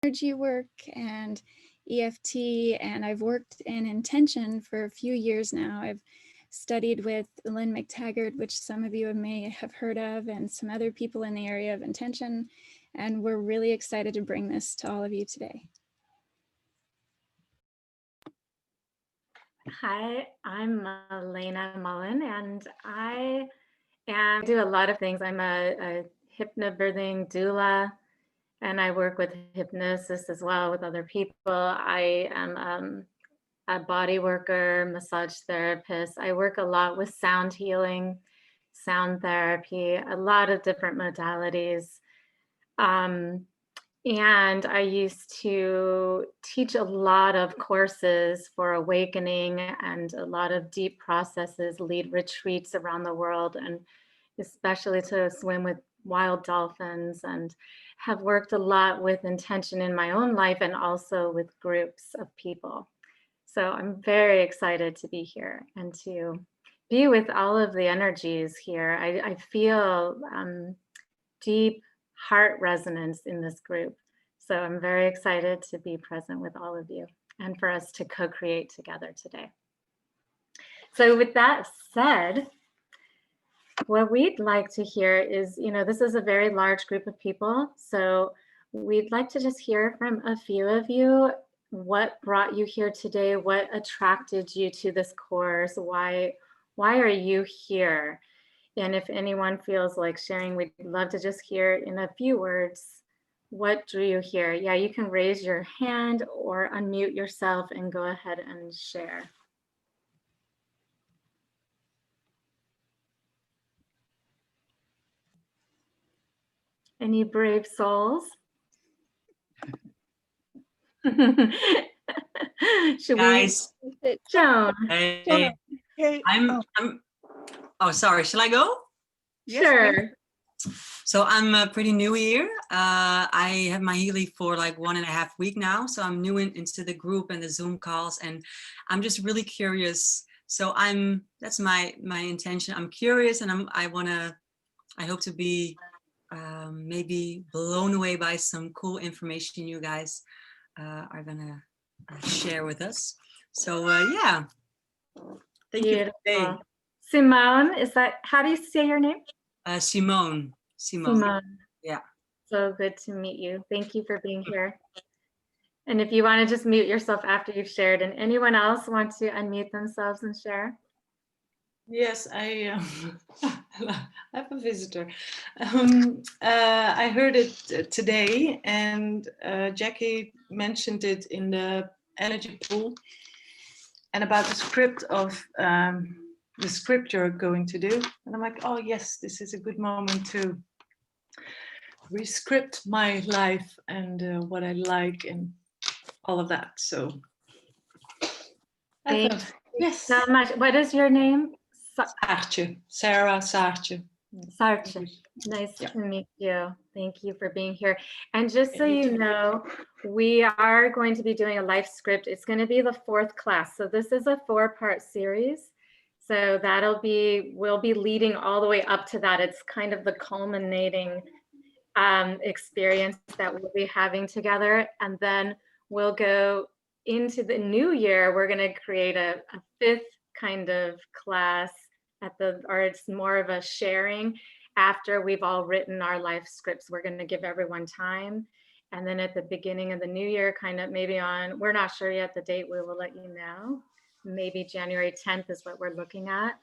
energy work and EFT, and I've worked in intention for a few years now. I've studied with Lynn McTaggart, which some of you may have heard of, and some other people in the area of intention, and we're really excited to bring this to all of you today. Hi, I'm Malaena Mullen, and I do a lot of things. I'm a hypnobirthing doula, and I work with hypnosis as well with other people. I am a body worker, massage therapist. I work a lot with sound healing, sound therapy, a lot of different modalities. And I used to teach a lot of courses for awakening and a lot of deep processes, lead retreats around the world, and especially to swim with wild dolphins, and have worked a lot with intention in my own life and also with groups of people. So I'm very excited to be here and to be with all of the energies here. I feel deep heart resonance in this group. So I'm very excited to be present with all of you and for us to co-create together today. So with that said, what we'd like to hear is, this is a very large group of people. So we'd like to just hear from a few of you. What brought you here today? What attracted you to this course? Why are you here? And if anyone feels like sharing, we'd love to just hear in a few words, what drew you here? Yeah, you can raise your hand or unmute yourself and go ahead and share. Any brave souls? Should Guys, we? Joan. Hey, I'm oh, sorry, shall I go? Sure. So I'm pretty new here. I have my healing for like 1.5 weeks now. So I'm new into the group and the Zoom calls, and I'm just really curious. So that's my intention. I'm curious, and I hope to be maybe blown away by some cool information you guys are gonna share with us. So yeah, thank you for today. Simone, how do you say your name? Simone. Yeah. So good to meet you. Thank you for being here. And if you want to just mute yourself after you've shared, and anyone else want to unmute themselves and share? Yes, I have a visitor. I heard it today, and Jackie mentioned it in the energy pool, and about the script of the script you're going to do. And I'm like, oh yes, this is a good moment to rescript my life and what I like and all of that. So thank you so much. What is your name? Saartje. Sarah Saartje. Saartje. Nice to meet you. Thank you for being here. And just so you know, we are going to be doing a life script. It's going to be the 4th class. So this is a 4-part series. So we'll be leading all the way up to that. It's kind of the culminating experience that we'll be having together. And then we'll go into the new year. We're going to create a 5th kind of class or it's more of a sharing after we've all written our life scripts. We're going to give everyone time. And then at the beginning of the new year, kind of maybe we're not sure yet the date, we will let you know. Maybe January 10th is what we're looking at.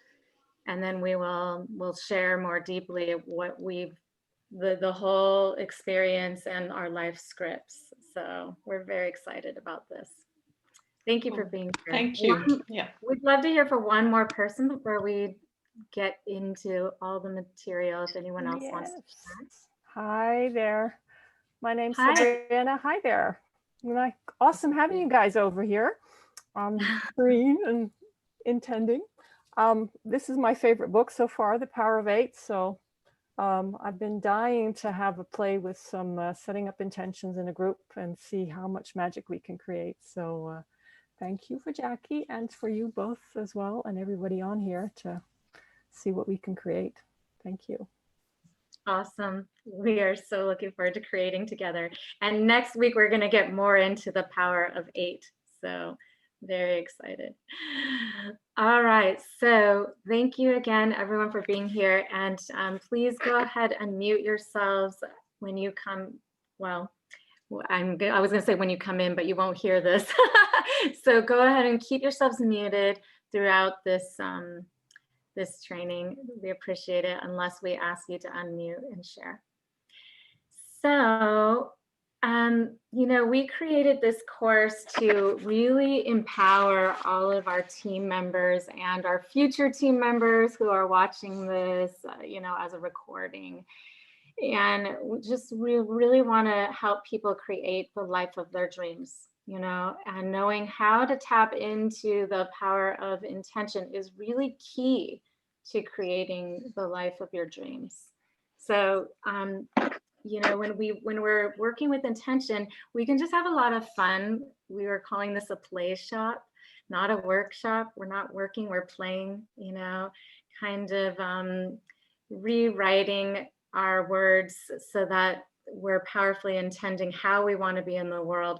And then we'll share more deeply what the whole experience and our life scripts. So we're very excited about this. Thank you for being here. Thank you. We'd love to hear from one more person before we get into all the material, if anyone else wants to share. Hi there. My name's Sabrina. Hi there. Awesome having you guys over here. Green and intending. This is my favorite book so far, The Power of 8. So I've been dying to have a play with some setting up intentions in a group and see how much magic we can create. So thank you for Jackie and for you both as well and everybody on here to see what we can create. Thank you. Awesome. We are so looking forward to creating together. And next week, we're going to get more into the power of 8. So very excited. All right. So thank you again, everyone, for being here. And please go ahead and mute yourselves when you come. Well, I was going to say when you come in, but you won't hear this. So go ahead and keep yourselves muted throughout this this training. We appreciate it unless we ask you to unmute and share. So, you know, we created this course to really empower all of our team members and our future team members who are watching this, you know, as a recording. And we just really want to help people create the life of their dreams, you know, and knowing how to tap into the power of intention is really key to creating the life of your dreams. So, you know, when we're working with intention, we can just have a lot of fun. We were calling this a play shop, not a workshop. We're not working, we're playing, you know, kind of rewriting our words so that we're powerfully intending how we want to be in the world.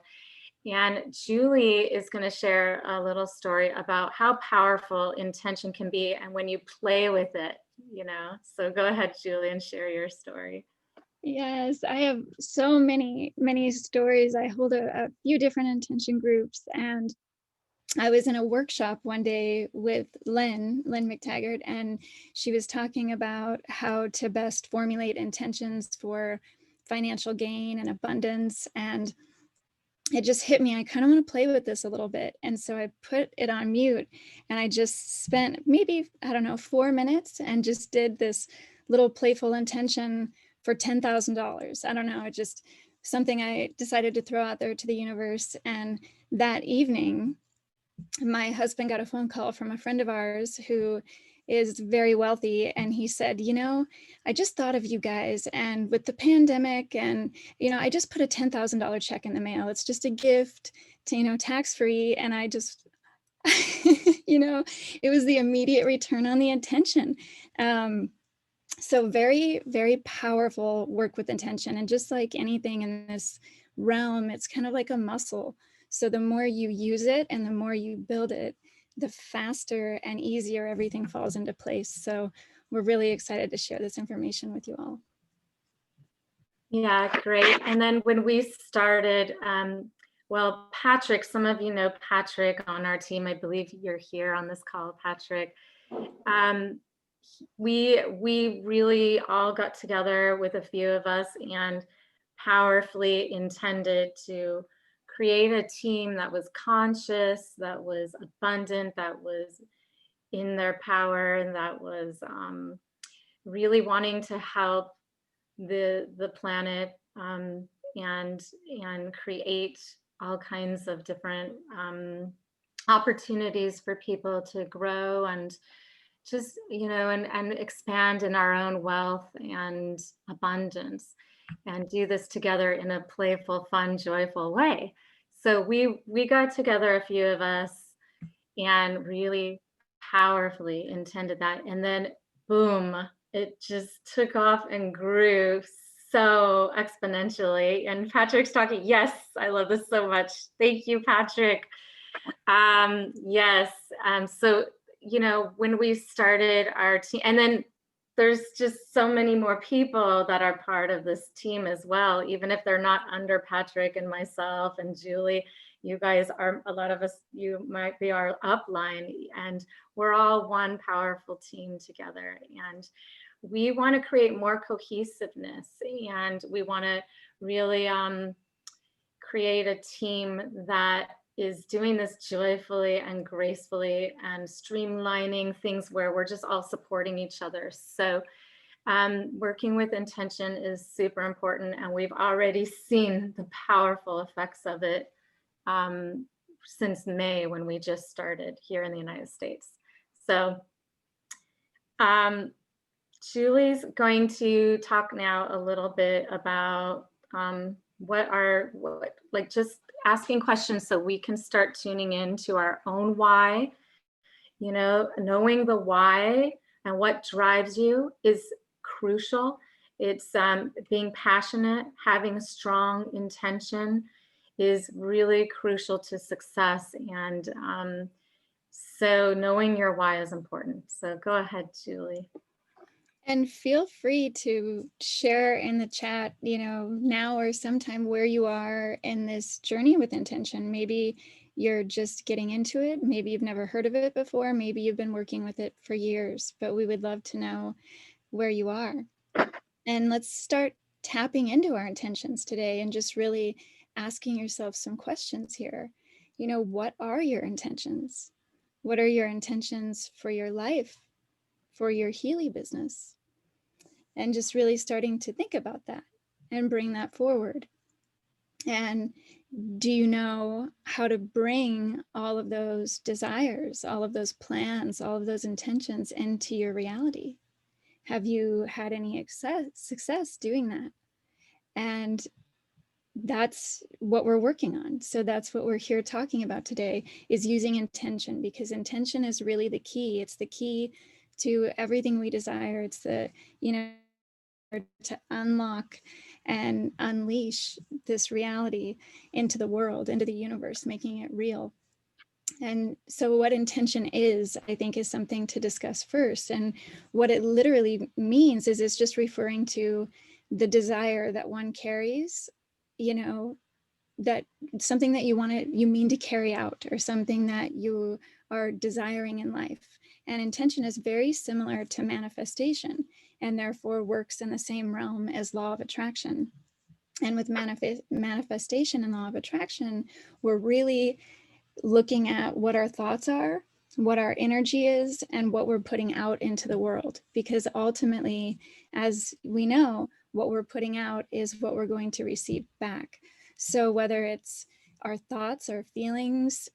And Julie is going to share a little story about how powerful intention can be and when you play with it, you know. So go ahead, Julie, and share your story. Yes, I have so many stories. I hold a few different intention groups, and I was in a workshop one day with Lynn McTaggart, and she was talking about how to best formulate intentions for financial gain and abundance. And it just hit me, I kind of want to play with this a little bit. And so I put it on mute, and I just spent maybe, I don't know, 4 minutes and just did this little playful intention for $10,000. I don't know, it just something I decided to throw out there to the universe. And that evening, my husband got a phone call from a friend of ours who is very wealthy, and he said, you know, I just thought of you guys, and with the pandemic, and you know, I just put a $10,000 check in the mail. It's just a gift to, you know, tax-free. And I just you know, it was the immediate return on the intention. So very powerful work with intention. And just like anything in this realm, it's kind of like a muscle. So the more you use it and the more you build it, the faster and easier everything falls into place. So we're really excited to share this information with you all. Yeah, great. And then when we started, well, Patrick, some of you know Patrick on our team. I believe you're here on this call, Patrick. We really all got together with a few of us and powerfully intended to create a team that was conscious, that was abundant, that was in their power, and that was really wanting to help the planet and create all kinds of different opportunities for people to grow and just, you know, and expand in our own wealth and abundance, and do this together in a playful, fun, joyful way. So we got together, a few of us, and really powerfully intended that. And then boom, it just took off and grew so exponentially. And Patrick's talking, yes, I love this so much. Thank you, Patrick. Yes, so, you know, when we started our team, and then there's just so many more people that are part of this team as well, even if they're not under Patrick and myself and Julie. You guys are, a lot of us, you might be our upline, and we're all one powerful team together. And we want to create more cohesiveness, and we want to really create a team that is doing this joyfully and gracefully and streamlining things where we're just all supporting each other. So working with intention is super important, and we've already seen the powerful effects of it since May, when we just started here in the United States. So Julie's going to talk now a little bit about like just asking questions so we can start tuning into our own why. You know, knowing the why and what drives you is crucial. It's being passionate, having a strong intention is really crucial to success. And so knowing your why is important. So go ahead, Julie. And feel free to share in the chat, you know, now or sometime where you are in this journey with intention. Maybe you're just getting into it. Maybe you've never heard of it before. Maybe you've been working with it for years, but we would love to know where you are. And let's start tapping into our intentions today and just really asking yourself some questions here. You know, what are your intentions? What are your intentions for your life, for your Healy business? And just really starting to think about that and bring that forward. And do you know how to bring all of those desires, all of those plans, all of those intentions into your reality? Have you had any success doing that? And that's what we're working on. So that's what we're here talking about today, is using intention, because intention is really the key. It's the key to everything we desire. It's the, you know, to unlock and unleash this reality into the world, into the universe, making it real. And so what intention is, I think, is something to discuss first. And what it literally means is it's just referring to the desire that one carries, you know, that something that you mean to carry out, or something that you are desiring in life. And intention is very similar to manifestation, and therefore works in the same realm as law of attraction. And with manifestation and law of attraction, we're really looking at what our thoughts are, what our energy is, and what we're putting out into the world. Because ultimately, as we know, what we're putting out is what we're going to receive back. So whether it's our thoughts, our feelings,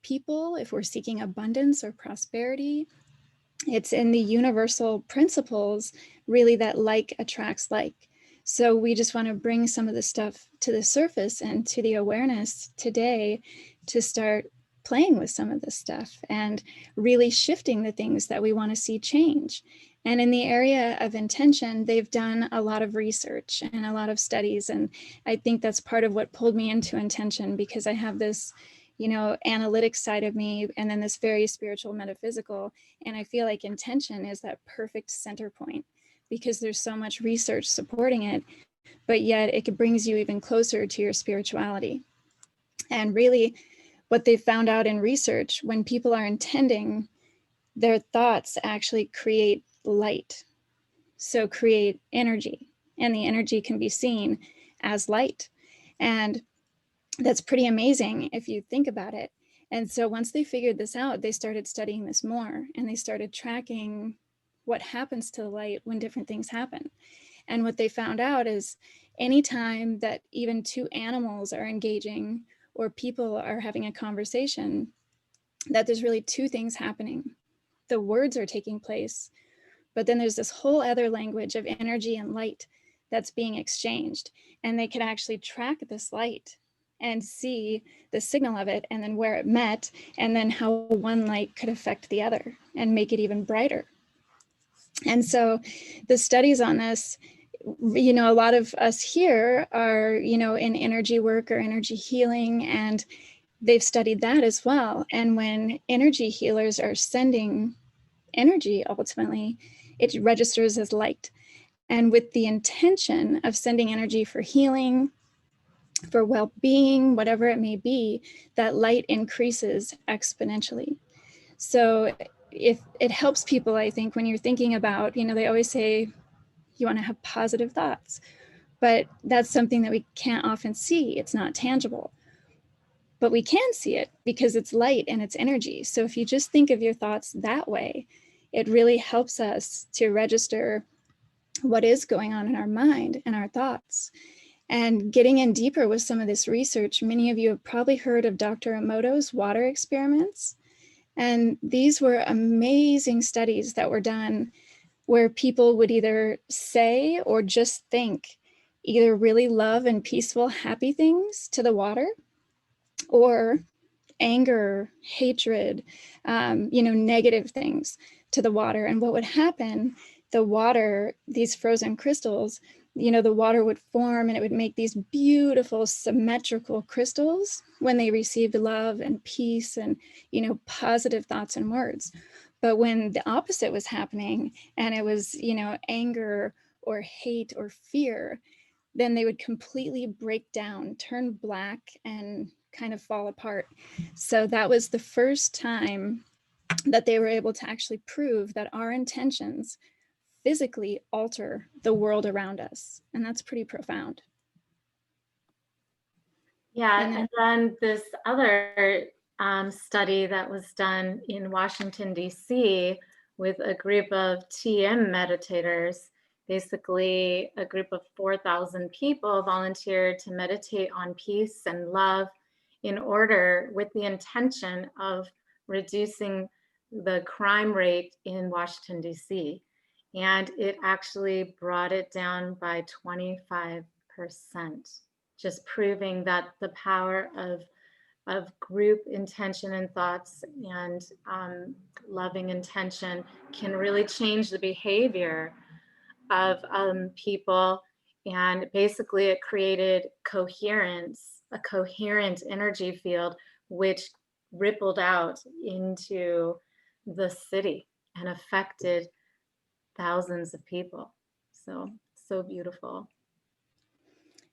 people, if we're seeking abundance or prosperity, it's in the universal principles, really, that like attracts like. So we just want to bring some of the stuff to the surface and to the awareness today to start playing with some of this stuff and really shifting the things that we want to see change. And in the area of intention, they've done a lot of research and a lot of studies. And I think that's part of what pulled me into intention, because I have this, you know, analytic side of me, and then this very spiritual, metaphysical. And I feel like intention is that perfect center point, because there's so much research supporting it, but yet it brings you even closer to your spirituality. And really, what they found out in research, when people are intending, their thoughts actually create light. So create energy, and the energy can be seen as light. And that's pretty amazing if you think about it. And so once they figured this out, they started studying this more, and they started tracking what happens to the light when different things happen. And what they found out is anytime that even two animals are engaging, or people are having a conversation, that there's really two things happening. The words are taking place, but then there's this whole other language of energy and light that's being exchanged. And they could actually track this light and see the signal of it, and then where it met, and then how one light could affect the other and make it even brighter. And so the studies on this, you know, a lot of us here are, you know, in energy work or energy healing, and they've studied that as well. And when energy healers are sending energy, ultimately, it registers as light. And with the intention of sending energy for healing, for well-being, whatever it may be, that light increases exponentially. So if it helps people, I think, when you're thinking about, you know, they always say you want to have positive thoughts, but that's something that we can't often see. It's not tangible, but we can see it because it's light and it's energy. So if you just think of your thoughts that way, it really helps us to register what is going on in our mind and our thoughts. And getting in deeper with some of this research, many of you have probably heard of Dr. Emoto's water experiments. And these were amazing studies that were done where people would either say or just think either really love and peaceful, happy things to the water, or anger, hatred, you know, negative things to the water. And what would happen the water, these frozen crystals, the water would form and it would make these beautiful symmetrical crystals when they received love and peace and, positive thoughts and words. But when the opposite was happening and it was, anger or hate or fear, then they would completely break down, turn black, and kind of fall apart. So that was the first time that they were able to actually prove that our intentions physically alter the world around us. And that's pretty profound. Yeah, and then this other study that was done in Washington, D.C. with a group of TM meditators, basically a group of 4,000 people volunteered to meditate on peace and love in order with the intention of reducing the crime rate in Washington, D.C. And it actually brought it down by 25%. Just proving that the power of group intention and thoughts and loving intention can really change the behavior of people. And basically it created coherence, a coherent energy field, which rippled out into the city and affected thousands of people. So beautiful.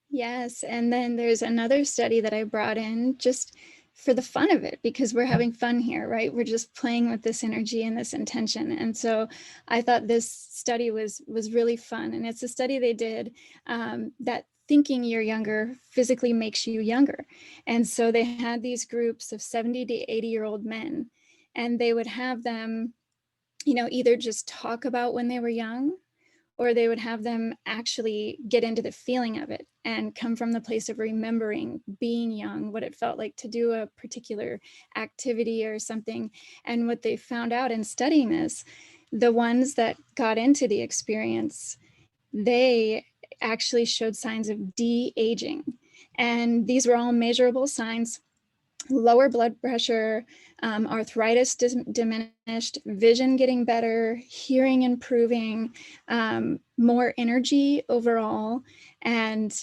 Yes, and then there's another study that I brought in just for the fun of it, because we're having fun here, right? We're just playing with this energy and this intention. And so I thought this study was really fun. And it's a study they did that thinking you're younger physically makes you younger. And so they had these groups of 70 to 80-year-old men, and they would have them, either just talk about when they were young, or they would have them actually get into the feeling of it and come from the place of remembering being young, what it felt like to do a particular activity or something. And what they found out in studying this, the ones that got into the experience, they actually showed signs of de-aging. And these were all measurable signs: lower blood pressure, arthritis diminished, vision getting better, hearing improving, more energy overall, and,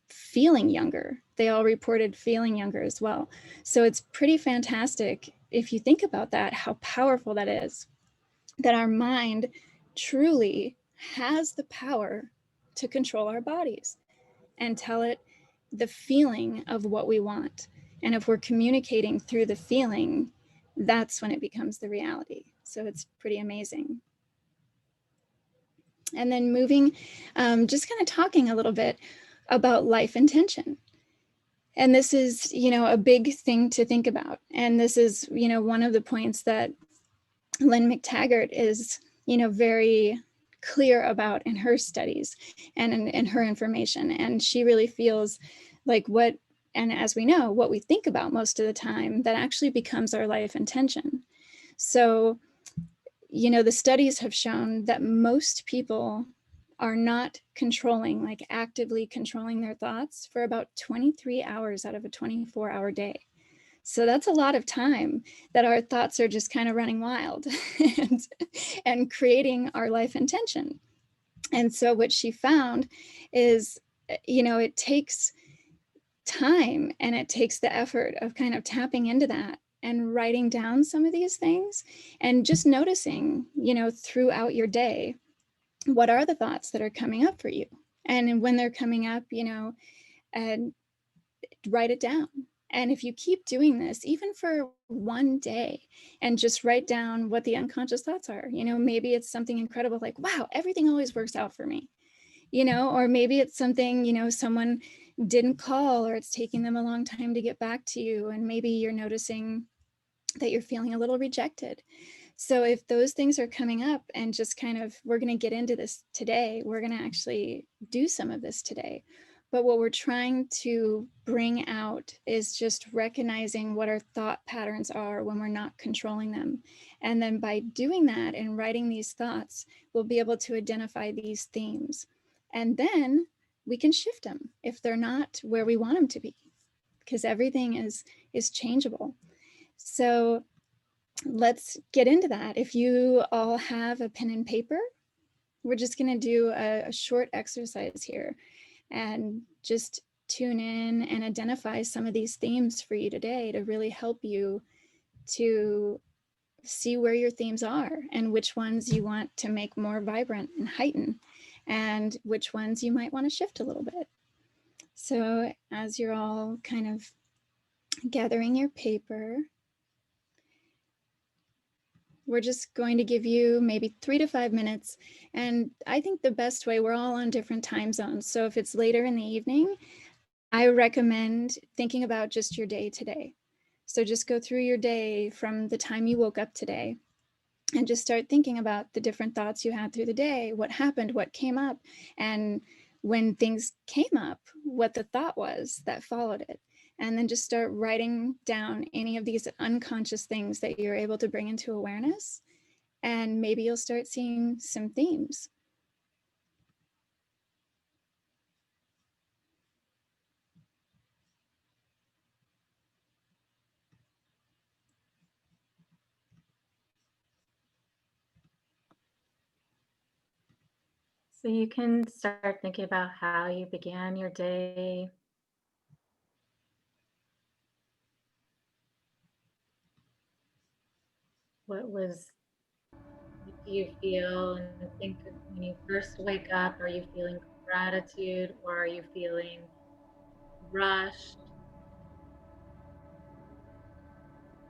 feeling younger. They all reported feeling younger as well. So it's pretty fantastic if you think about that, how powerful that is, that our mind truly has the power to control our bodies and tell it the feeling of what we want. And if we're communicating through the feeling, that's when it becomes the reality. So it's pretty amazing. And then moving, just kind of talking a little bit about life intention. And this is, a big thing to think about. And this is, one of the points that Lynn McTaggart is, very clear about in her studies and in her information. And she really feels like and as we know, what we think about most of the time, that actually becomes our life intention. So, the studies have shown that most people are not controlling, like actively controlling their thoughts for about 23 hours out of a 24-hour day. So that's a lot of time that our thoughts are just kind of running wild and creating our life intention. And so what she found is, it takes time and it takes the effort of kind of tapping into that and writing down some of these things and just noticing, throughout your day, what are the thoughts that are coming up for you? And when they're coming up, and write it down. And if you keep doing this, even for one day, and just write down what the unconscious thoughts are, maybe it's something incredible like, wow, everything always works out for me, or maybe it's something, someone didn't call, or it's taking them a long time to get back to you. And maybe you're noticing that you're feeling a little rejected. So if those things are coming up, and just kind of, we're going to get into this today, we're going to actually do some of this today. But what we're trying to bring out is just recognizing what our thought patterns are when we're not controlling them. And then by doing that and writing these thoughts, we'll be able to identify these themes. And then we can shift them if they're not where we want them to be, because everything is changeable. So let's get into that. If you all have a pen and paper, we're just going to do a short exercise here and just tune in and identify some of these themes for you today to really help you to see where your themes are and which ones you want to make more vibrant and heighten, and which ones you might want to shift a little bit. So as you're all kind of gathering your paper, we're just going to give you maybe 3 to 5 minutes. And I think the best way, we're all on different time zones. So if it's later in the evening, I recommend thinking about just your day today. So just go through your day from the time you woke up today and just start thinking about the different thoughts you had through the day, what happened, what came up, and when things came up, what the thought was that followed it. And then just start writing down any of these unconscious things that you're able to bring into awareness. And maybe you'll start seeing some themes. So you can start thinking about how you began your day. What do you feel and think of when you first wake up? Are you feeling gratitude or are you feeling rushed?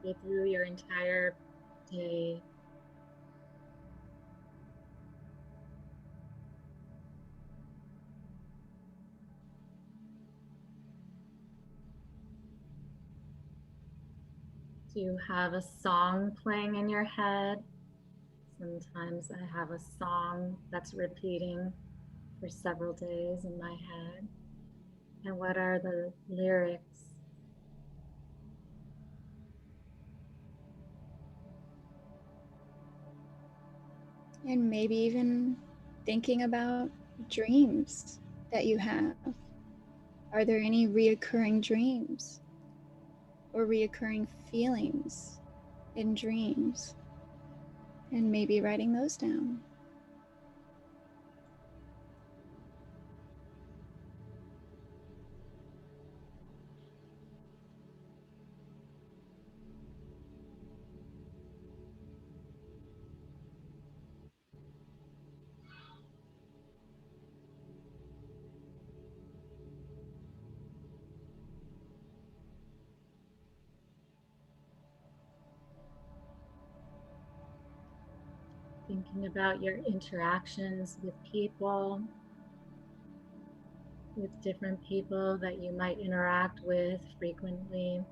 Go through your entire day. Do you have a song playing in your head? Sometimes I have a song that's repeating for several days in my head. And what are the lyrics? And maybe even thinking about dreams that you have. Are there any reoccurring dreams or reoccurring feelings in dreams? And maybe writing those down. Thinking about your interactions with people, with different people that you might interact with frequently.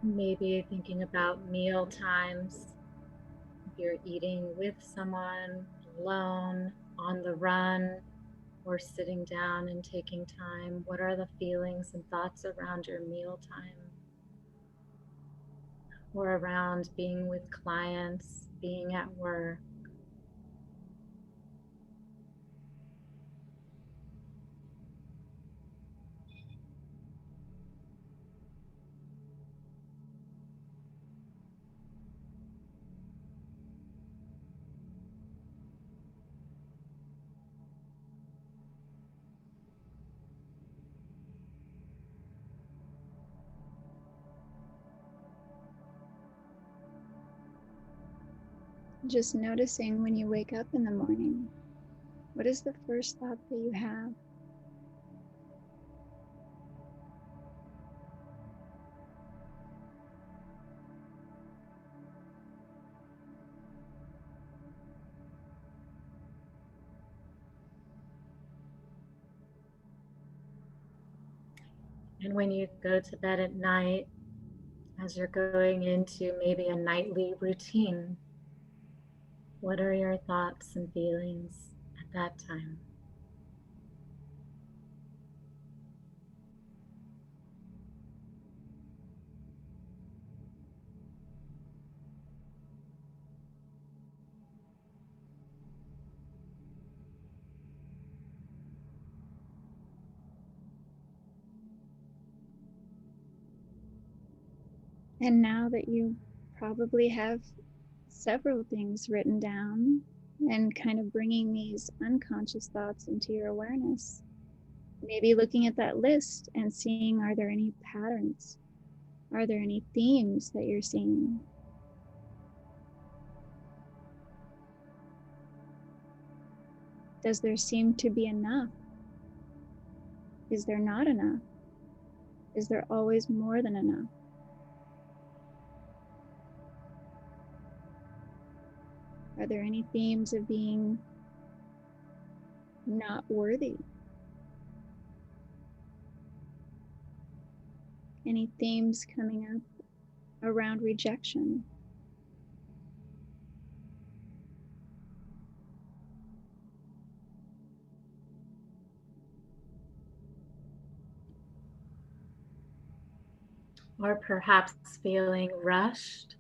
Maybe thinking about meal times. If you're eating with someone, alone, on the run, or sitting down and taking time, what are the feelings and thoughts around your meal time? Or around being with clients, being at work? Just noticing when you wake up in the morning, what is the first thought that you have? And when you go to bed at night, as you're going into maybe a nightly routine, what are your thoughts and feelings at that time? And now that you probably have several things written down and kind of bringing these unconscious thoughts into your awareness. Maybe looking at that list and seeing, are there any patterns? Are there any themes that you're seeing? Does there seem to be enough? Is there not enough? Is there always more than enough? Are there any themes of being not worthy? Any themes coming up around rejection? Or perhaps feeling rushed,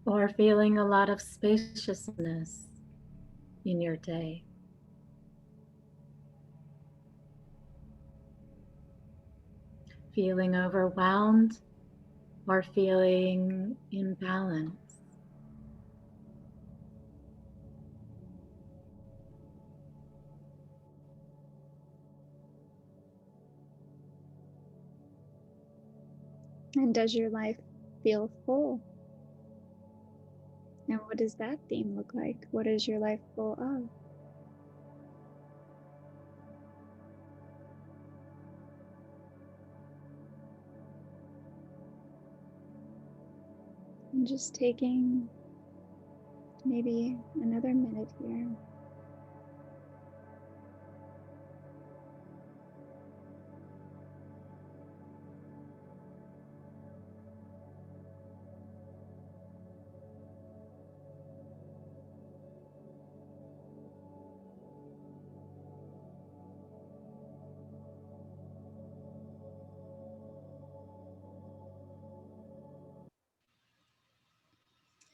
or feeling a lot of spaciousness in your day. Feeling overwhelmed or feeling imbalanced. And does your life feel full? And what does that theme look like? What is your life full of? And just taking maybe another minute here.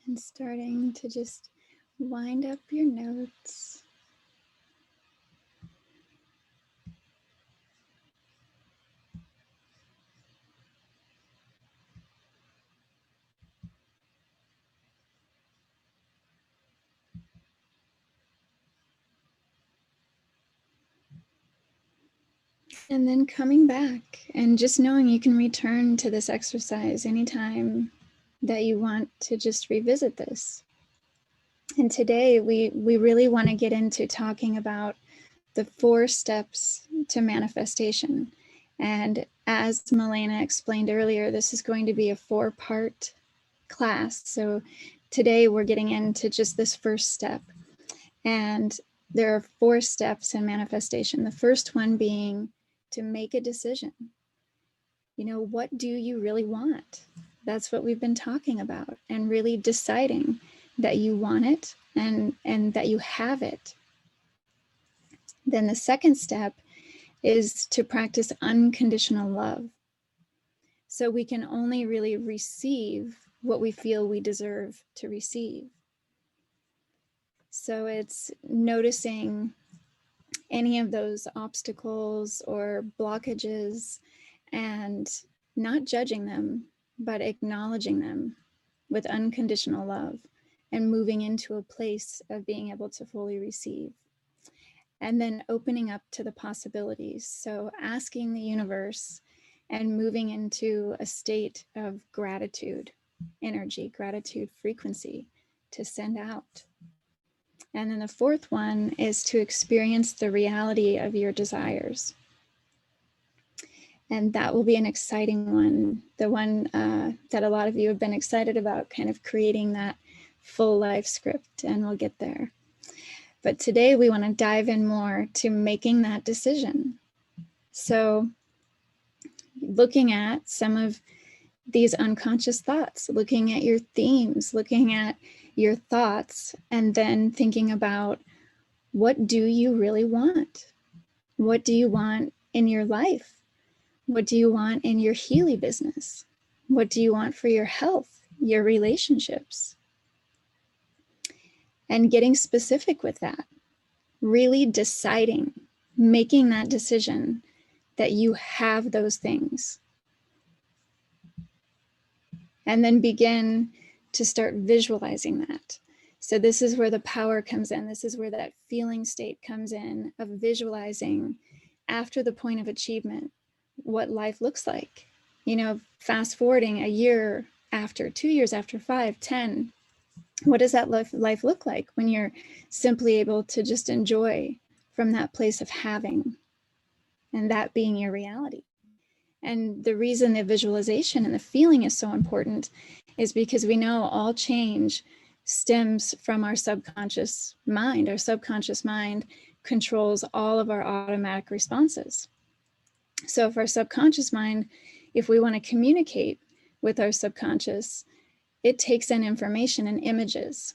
And starting to just wind up your notes. And then coming back and just knowing you can return to this exercise anytime that you want to just revisit this. And today we really want to get into talking about the 4 steps to manifestation. And as Malaena explained earlier, this is going to be a 4-part class. So today we're getting into just this first step. And there are 4 steps in manifestation. The first one being to make a decision. You know, what do you really want? That's what we've been talking about, and really deciding that you want it and that you have it. Then the second step is to practice unconditional love. So we can only really receive what we feel we deserve to receive. So it's noticing any of those obstacles or blockages and not judging them, but acknowledging them with unconditional love and moving into a place of being able to fully receive. And then opening up to the possibilities. So asking the universe and moving into a state of gratitude, energy, gratitude frequency to send out. And then the 4th one is to experience the reality of your desires. And that will be an exciting one, the one that a lot of you have been excited about, kind of creating that full life script, and we'll get there. But today we want to dive in more to making that decision. So looking at some of these unconscious thoughts, looking at your themes, looking at your thoughts, and then thinking about, what do you really want? What do you want in your life? What do you want in your Healy business? What do you want for your health, your relationships? And getting specific with that, really deciding, making that decision that you have those things. And then begin to start visualizing that. So this is where the power comes in. This is where that feeling state comes in of visualizing after the point of achievement, what life looks like. You know, fast forwarding a year after, 2 years after, 5, 10, what does that life look like when you're simply able to just enjoy from that place of having, and that being your reality? And the reason the visualization and the feeling is so important is because we know all change stems from our subconscious mind. Our subconscious mind controls all of our automatic responses. So if our subconscious mind, if we want to communicate with our subconscious, it takes in information and images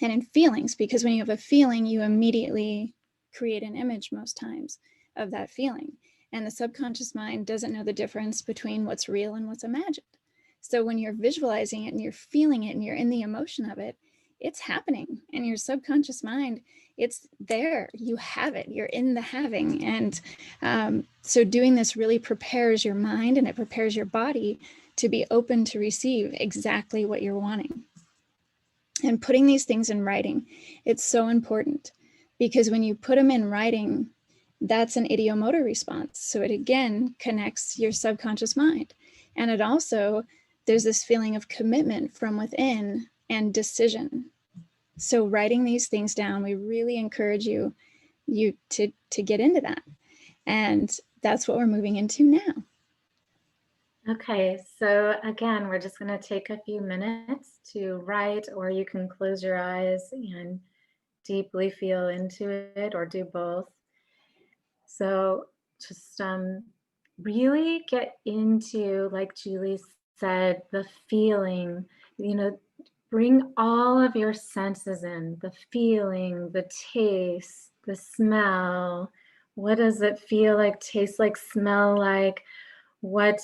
and in feelings, because when you have a feeling, you immediately create an image most times of that feeling. And the subconscious mind doesn't know the difference between what's real and what's imagined. So when you're visualizing it and you're feeling it and you're in the emotion of it, it's happening. And your subconscious mind, it's there. You have it. You're in the having. And so doing this really prepares your mind and it prepares your body to be open to receive exactly what you're wanting. And putting these things in writing, it's so important, because when you put them in writing, that's an ideomotor response. So it again connects your subconscious mind. And it also, there's this feeling of commitment from within and decision. So writing these things down, we really encourage you to get into that. And that's what we're moving into now. Okay, so again, we're just going to take a few minutes to write, or you can close your eyes and deeply feel into it, or do both. So just really get into, like Julie said, the feeling, you know, bring all of your senses in, the feeling, the taste, the smell. What does it feel like, taste like, smell like? What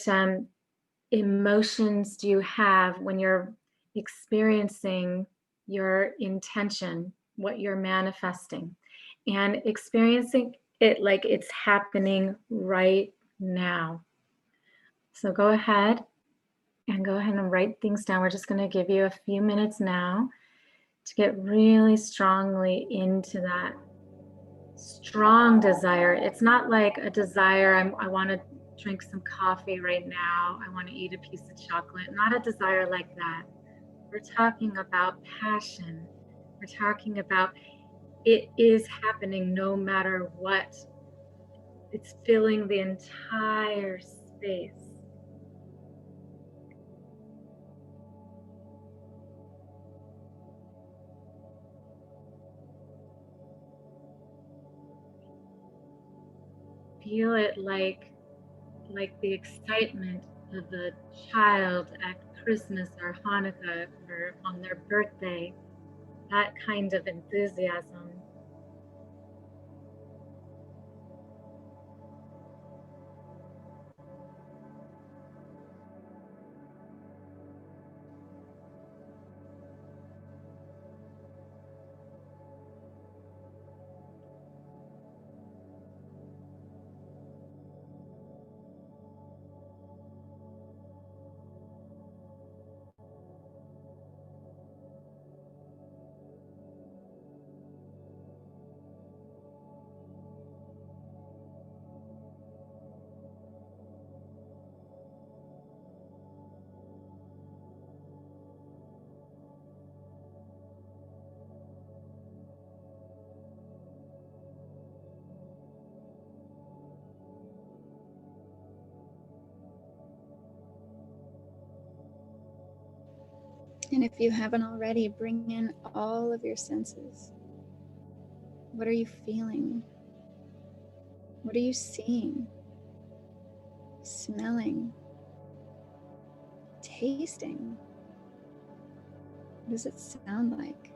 emotions do you have when you're experiencing your intention, what you're manifesting, and experiencing it like it's happening right now? So go ahead and write things down. We're just going to give you a few minutes now to get really strongly into that strong desire. It's not like a desire, I want to drink some coffee right now, I want to eat a piece of chocolate. Not a desire like that. We're talking about passion. We're talking about it is happening no matter what. It's filling the entire space. Feel it like the excitement of a child at Christmas or Hanukkah or on their birthday, that kind of enthusiasm. And if you haven't already, bring in all of your senses. What are you feeling? What are you seeing? Smelling? Tasting? What does it sound like?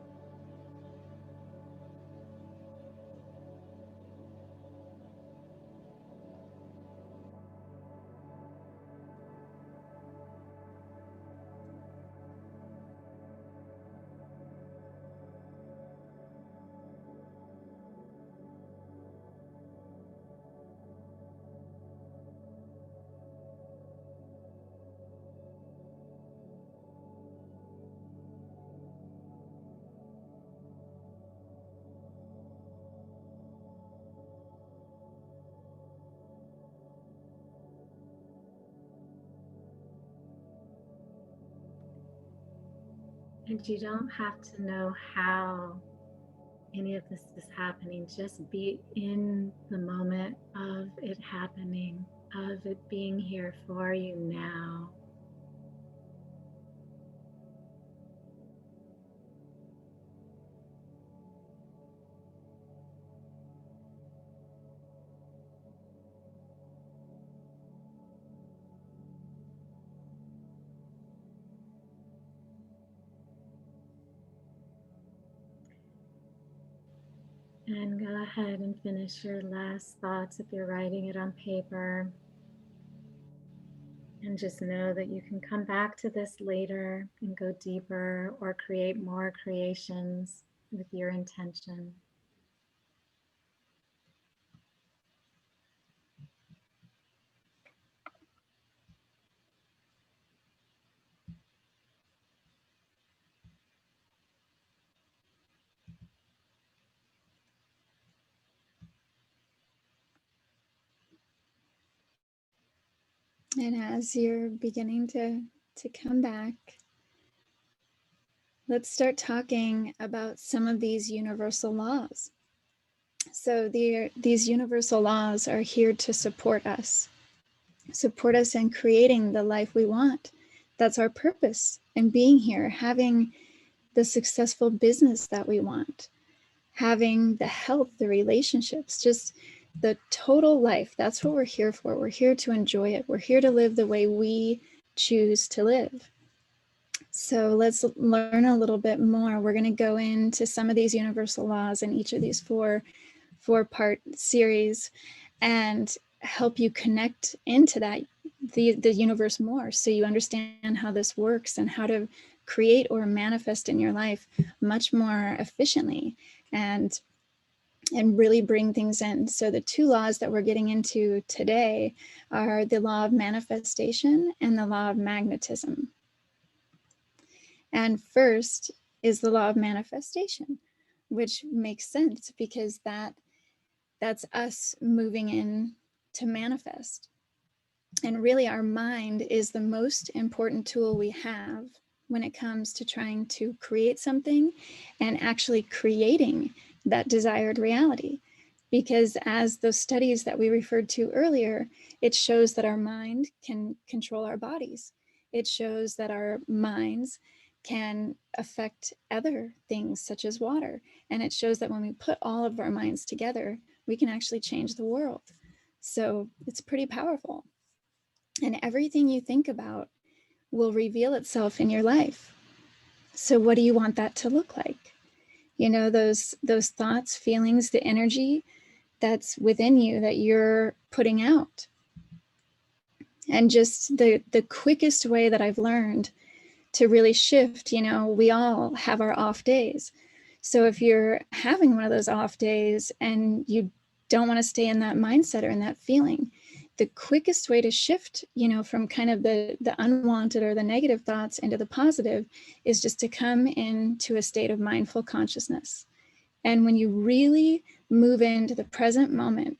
And you don't have to know how any of this is happening. Just be in the moment of it happening, of it being here for you now. And go ahead and finish your last thoughts if you're writing it on paper. And just know that you can come back to this later and go deeper or create more creations with your intention. And as you're beginning to come back, let's start talking about some of these universal laws. So these universal laws are here to support us in creating the life we want. That's our purpose in being here, having the successful business that we want, having the health, the relationships, just the total life. That's what we're here for. We're here to enjoy it. We're here to live the way we choose to live. So let's learn a little bit more. We're going to go into some of these universal laws in each of these four-part series and help you connect into that, the universe more, so you understand how this works and how to create or manifest in your life much more efficiently and really bring things in. So the two laws that we're getting into today are the law of manifestation and the law of magnetism. And first is the law of manifestation, which makes sense because that's us moving in to manifest. And really our mind is the most important tool we have when it comes to trying to create something and actually creating that desired reality. Because as those studies that we referred to earlier, it shows that our mind can control our bodies. It shows that our minds can affect other things such as water. And it shows that when we put all of our minds together, we can actually change the world. So it's pretty powerful. And everything you think about will reveal itself in your life. So what do you want that to look like? You know, those thoughts, feelings, the energy that's within you that you're putting out. And just the quickest way that I've learned to really shift, you know, we all have our off days. So if you're having one of those off days and you don't want to stay in that mindset or in that feeling, the quickest way to shift, you know, from kind of the unwanted or the negative thoughts into the positive is just to come into a state of mindful consciousness. And when you really move into the present moment,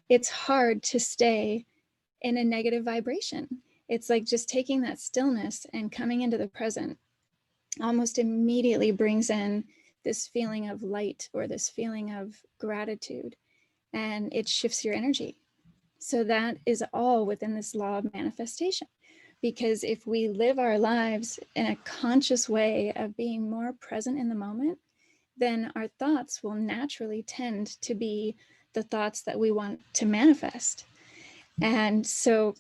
it's hard to stay in a negative vibration. It's like just taking that stillness and coming into the present almost immediately brings in this feeling of light or this feeling of gratitude, and it shifts your energy. So that is all within this law of manifestation, because if we live our lives in a conscious way of being more present in the moment, then our thoughts will naturally tend to be the thoughts that we want to manifest. And so,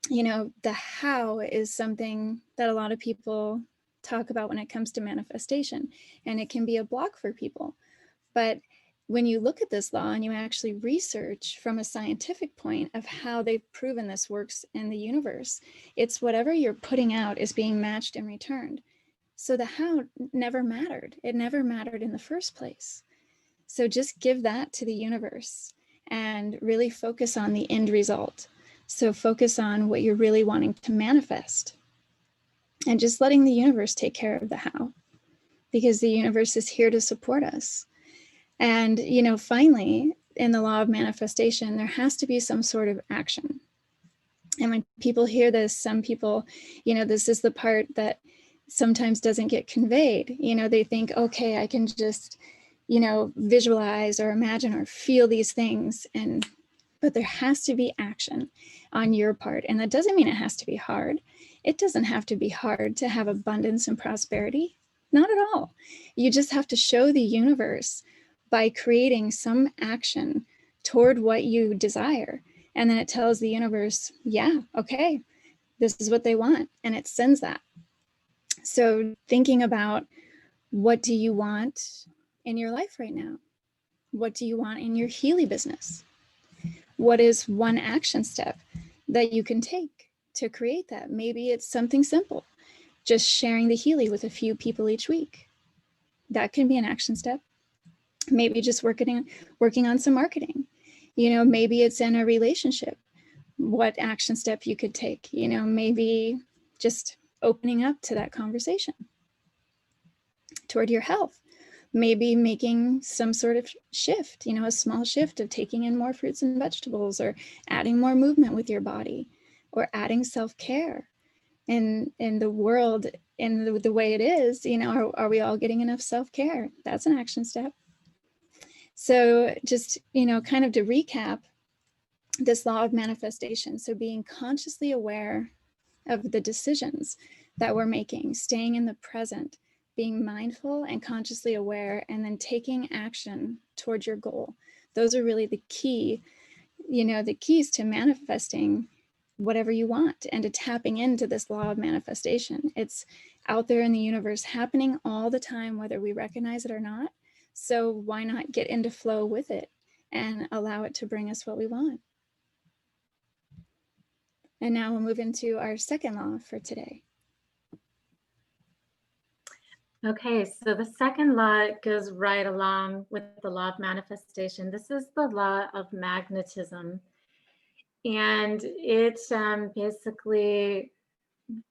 you know, the how is something that a lot of people talk about when it comes to manifestation, and it can be a block for people. But when you look at this law and you actually research from a scientific point of how they've proven this works in the universe, it's whatever you're putting out is being matched and returned. So the how never mattered. It never mattered in the first place. So just give that to the universe and really focus on the end result. So focus on what you're really wanting to manifest and just letting the universe take care of the how, because the universe is here to support us. And, you know, finally, in the law of manifestation, there has to be some sort of action. And when people hear this, some people, you know, this is the part that sometimes doesn't get conveyed. You know, they think, okay, I can just, you know, visualize or imagine or feel these things, but there has to be action on your part. And that doesn't mean it has to be hard. It doesn't have to be hard to have abundance and prosperity. Not at all. You just have to show the universe by creating some action toward what you desire. And then it tells the universe, yeah, okay, this is what they want. And it sends that. So thinking about, what do you want in your life right now? What do you want in your Healy business? What is one action step that you can take to create that? Maybe it's something simple, just sharing the Healy with a few people each week. That can be an action step. Maybe just working on some marketing. You know, maybe it's in a relationship. What action step you could take? You know, maybe just opening up to that conversation. Toward your health, maybe making some sort of shift, you know, a small shift of taking in more fruits and vegetables, or adding more movement with your body, or adding self-care. In the world, in the way it is, you know, are we all getting enough self-care? That's an action step. So just, you know, kind of to recap this law of manifestation. So being consciously aware of the decisions that we're making, staying in the present, being mindful and consciously aware, and then taking action towards your goal. Those are really the key, you know, the keys to manifesting whatever you want and to tapping into this law of manifestation. It's out there in the universe, happening all the time, whether we recognize it or not. So why not get into flow with it and allow it to bring us what we want? And now we'll move into our second law for today. Okay, so the second law goes right along with the law of manifestation. This is the law of magnetism. And it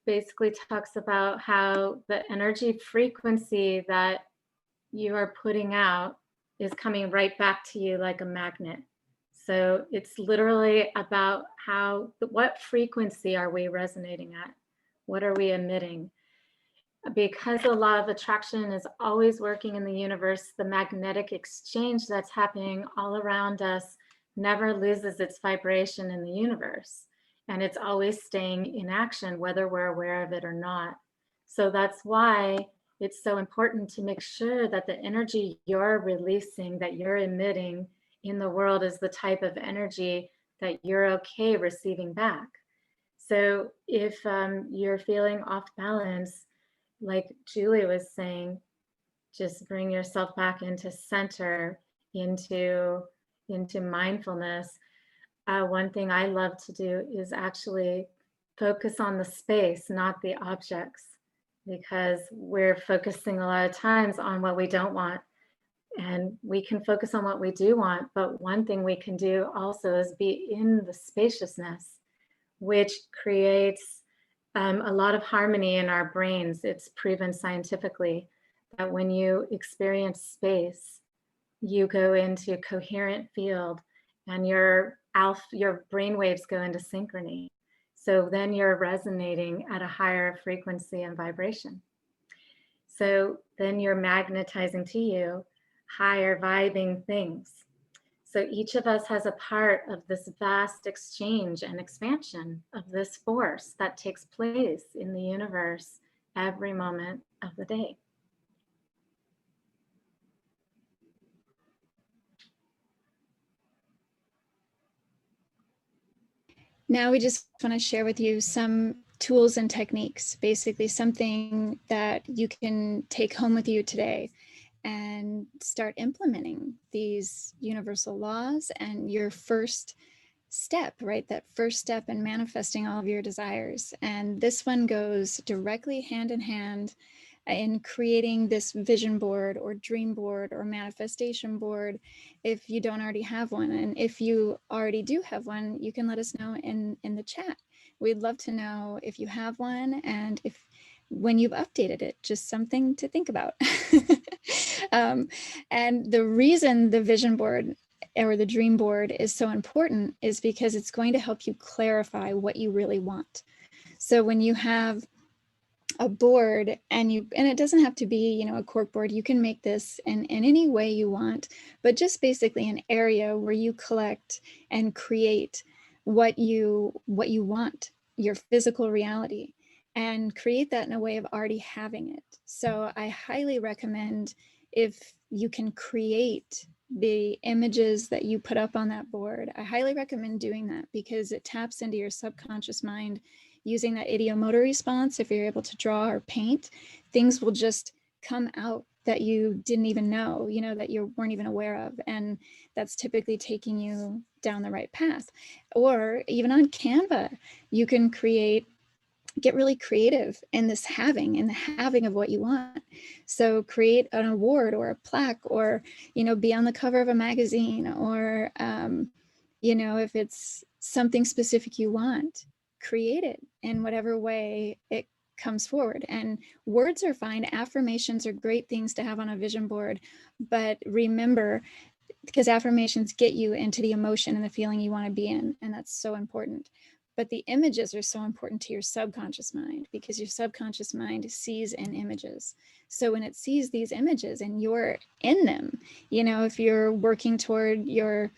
basically talks about how the energy frequency that you are putting out is coming right back to you like a magnet. So it's literally about what frequency are we resonating at? What are we emitting? Because the law of attraction is always working in the universe, the magnetic exchange that's happening all around us never loses its vibration in the universe. And it's always staying in action, whether we're aware of it or not. So that's why it's so important to make sure that the energy you're releasing, that you're emitting in the world, is the type of energy that you're okay receiving back. So if you're feeling off balance, like Julie was saying, just bring yourself back into center, into mindfulness. One thing I love to do is actually focus on the space, not the objects, because we're focusing a lot of times on what we don't want. And we can focus on what we do want, but one thing we can do also is be in the spaciousness, which creates a lot of harmony in our brains. It's proven scientifically that when you experience space, you go into a coherent field and your brain waves go into synchrony. So then you're resonating at a higher frequency and vibration. So then you're magnetizing to you higher vibing things. So each of us has a part of this vast exchange and expansion of this force that takes place in the universe every moment of the day. Now we just want to share with you some tools and techniques, basically something that you can take home with you today and start implementing these universal laws, and your first step, right? That first step in manifesting all of your desires. And this one goes directly hand in hand in creating this vision board or dream board or manifestation board if you don't already have one. And if you already do have one, you can let us know in the chat. We'd love to know if you have one and when you've updated it, just something to think about. And the reason the vision board or the dream board is so important is because it's going to help you clarify what you really want. So when you have a board, and it doesn't have to be, you know, a cork board. You can make this in any way you want, but just basically an area where you collect and create what you want, your physical reality, and create that in a way of already having it. So I highly recommend, if you can create the images that you put up on that board, I highly recommend doing that, because it taps into your subconscious mind using that ideomotor response. If you're able to draw or paint, things will just come out that you didn't even know, you know, that you weren't even aware of. And that's typically taking you down the right path. Or even on Canva, you can get really creative in the having of what you want. So create an award or a plaque, or, you know, be on the cover of a magazine, or, you know, if it's something specific you want, create it in whatever way it comes forward. And words are fine. Affirmations are great things to have on a vision board, but remember, because affirmations get you into the emotion and the feeling you want to be in, and that's so important. But the images are so important to your subconscious mind, because your subconscious mind sees in images. So when it sees these images and you're in them, you know, if you're working toward your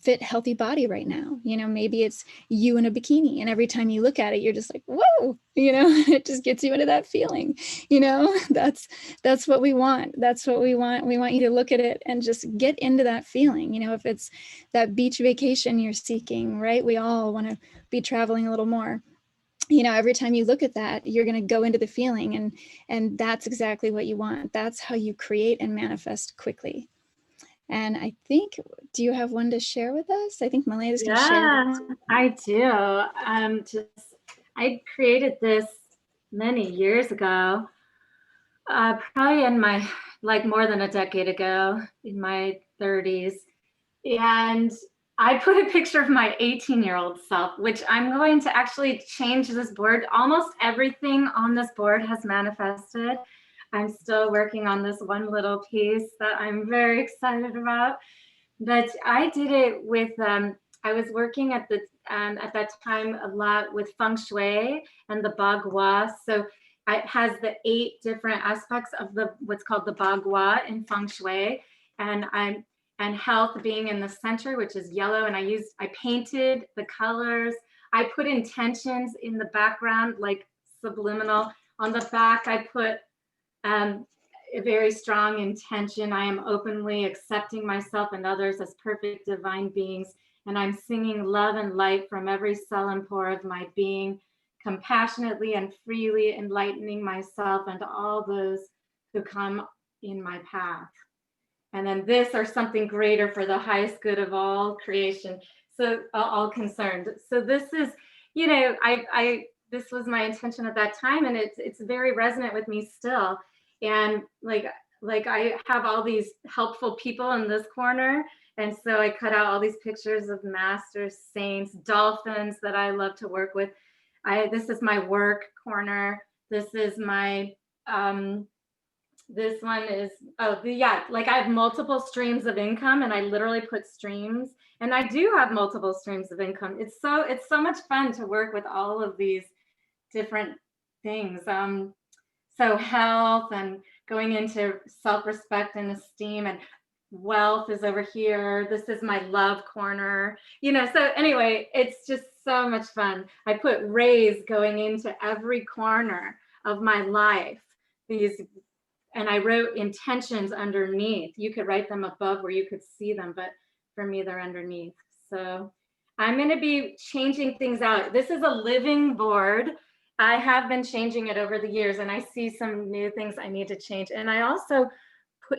fit, healthy body right now, you know, maybe it's you in a bikini, and every time you look at it, you're just like, whoa, you know, it just gets you into that feeling, you know. That's what we want. That's what we want. We want you to look at it and just get into that feeling. You know, if it's that beach vacation you're seeking, right? We all want to be traveling a little more. You know, every time you look at that, you're going to go into the feeling, and that's exactly what you want. That's how you create and manifest quickly. And I think, do you have one to share with us? I think Malaena's going to share. Yeah, I do. I created this many years ago, probably in my, like more than a decade ago, in my 30s. And I put a picture of my 18-year-old self, which I'm going to actually change this board. Almost everything on this board has manifested. I'm still working on this one little piece that I'm very excited about. But I did it with, I was working at that time a lot with feng shui and the bagua. So it has the 8 different aspects of what's called the bagua in feng shui. And health being in the center, which is yellow. And I painted the colors. I put intentions in the background, like subliminal. On the back, I put a very strong intention. I am openly accepting myself and others as perfect divine beings. And I'm singing love and light from every cell and pore of my being, compassionately and freely enlightening myself and all those who come in my path. And then this, or something greater for the highest good of all creation. So all concerned. So this is, you know, this was my intention at that time, and it's very resonant with me still. And like I have all these helpful people in this corner. And so I cut out all these pictures of masters, saints, dolphins that I love to work with. This is my work corner. This is my, this one is, like I have multiple streams of income, and I literally put streams, and I do have multiple streams of income. It's so much fun to work with all of these different things. So health, and going into self-respect and esteem, and wealth is over here. This is my love corner, you know. So anyway, it's just so much fun. I put rays going into every corner of my life. And I wrote intentions underneath. You could write them above where you could see them, but for me, they're underneath. So I'm going to be changing things out. This is a living board. I have been changing it over the years, and I see some new things I need to change. And I also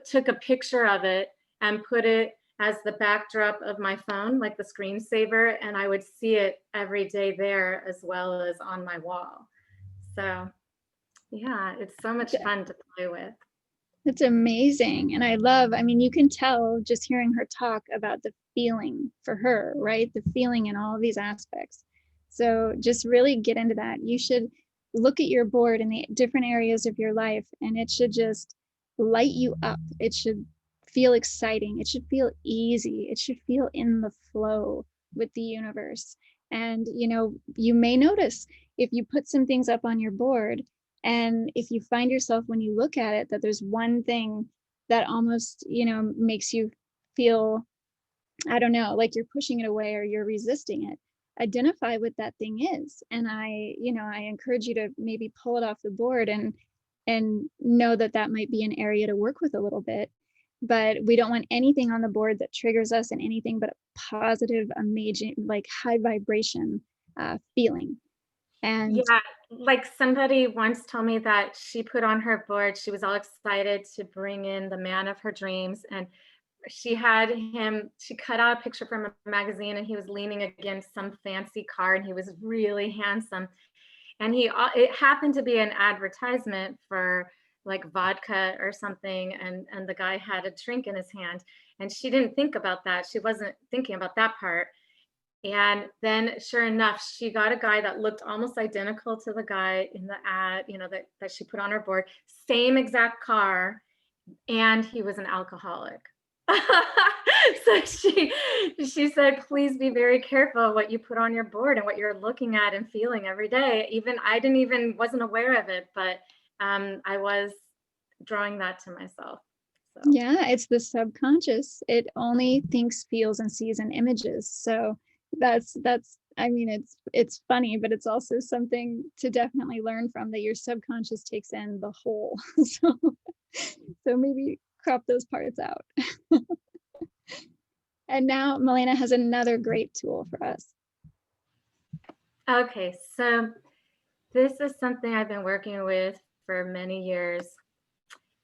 took a picture of it and put it as the backdrop of my phone, like the screensaver, and I would see it every day there as well as on my wall. So yeah, it's so much fun to play with. It's amazing. And I mean, you can tell just hearing her talk about the feeling for her, right? The feeling in all of these aspects. So just really get into that. You should look at your board in the different areas of your life, and it should just light you up. It should feel exciting. It should feel easy. It should feel in the flow with the universe. And, you know, you may notice if you put some things up on your board And if you find yourself, when you look at it, that there's one thing that almost, makes you feel, I don't know, like you're pushing it away or you're resisting it, identify what that thing is. And I encourage you to maybe pull it off the board and know that that might be an area to work with a little bit. But we don't want anything on the board that triggers us in anything but a positive, amazing, like high vibration feeling. And yeah, like somebody once told me that she put on her board, she was all excited to bring in the man of her dreams, and she cut out a picture from a magazine, and he was leaning against some fancy car, and he was really handsome. And it happened to be an advertisement for like vodka or something, and the guy had a drink in his hand, and she didn't think about that. She wasn't thinking about that part. And then sure enough, she got a guy that looked almost identical to the guy in the ad, that she put on her board, same exact car, and he was an alcoholic. So she said, please be very careful what you put on your board and what you're looking at and feeling every day. Even I wasn't aware of it, but I was drawing that to myself. So. Yeah, it's the subconscious. It only thinks, feels, and sees in images. So that's I mean, it's funny, but it's also something to definitely learn from, that your subconscious takes in the whole. So maybe crop those parts out. And now Malaena has another great tool for us. Okay, so this is something I've been working with for many years.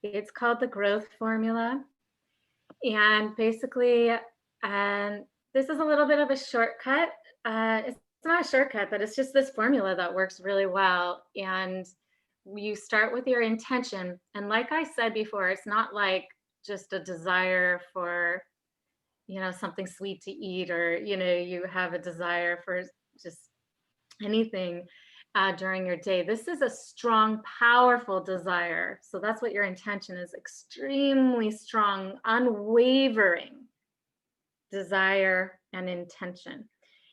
It's called the growth formula. And basically, this is a little bit of a shortcut. It's not a shortcut, but it's just this formula that works really well. And you start with your intention. And like I said before, it's not like just a desire for, something sweet to eat, or, you have a desire for just anything during your day. This is a strong, powerful desire. So that's what your intention is: extremely strong, unwavering desire and intention.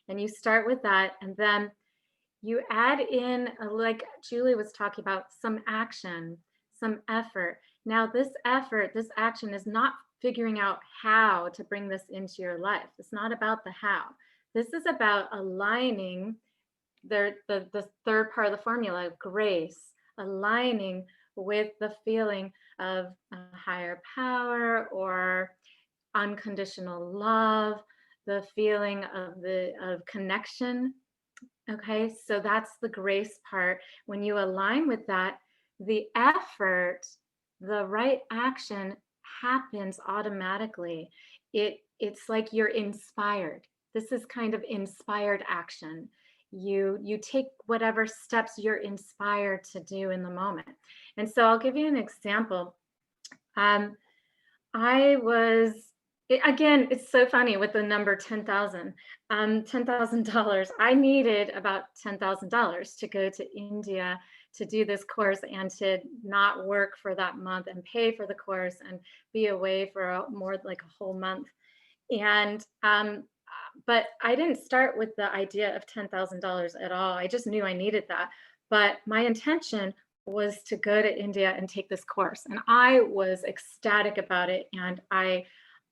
And you start with that, and then you add in, like Julie was talking about, some action, some effort. Now this action is not figuring out how to bring this into your life. It's not about the how. This is about aligning the third part of the formula, grace, aligning with the feeling of a higher power or unconditional love, the feeling of connection. Okay, so that's the grace part. When you align with that, the effort, the right action happens automatically. It's like you're inspired. This is kind of inspired action. You take whatever steps you're inspired to do in the moment. And so I'll give you an example. Again, it's so funny with the number 10,000, $10,000. I needed about $10,000 to go to India to do this course and to not work for that month and pay for the course and be away for more like a whole month. And but I didn't start with the idea of $10,000 at all. I just knew I needed that. But my intention was to go to India and take this course. And I was ecstatic about it. And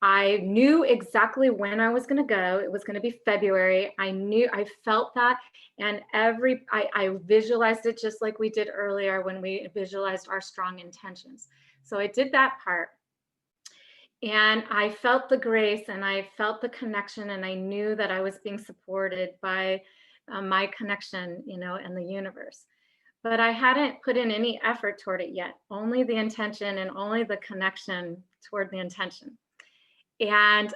I knew exactly when I was going to go. It was going to be February. I felt that. And I visualized it just like we did earlier when we visualized our strong intentions. So I did that part. And I felt the grace and I felt the connection, and I knew that I was being supported by my connection, and the universe. But I hadn't put in any effort toward it yet, only the intention and only the connection toward the intention. And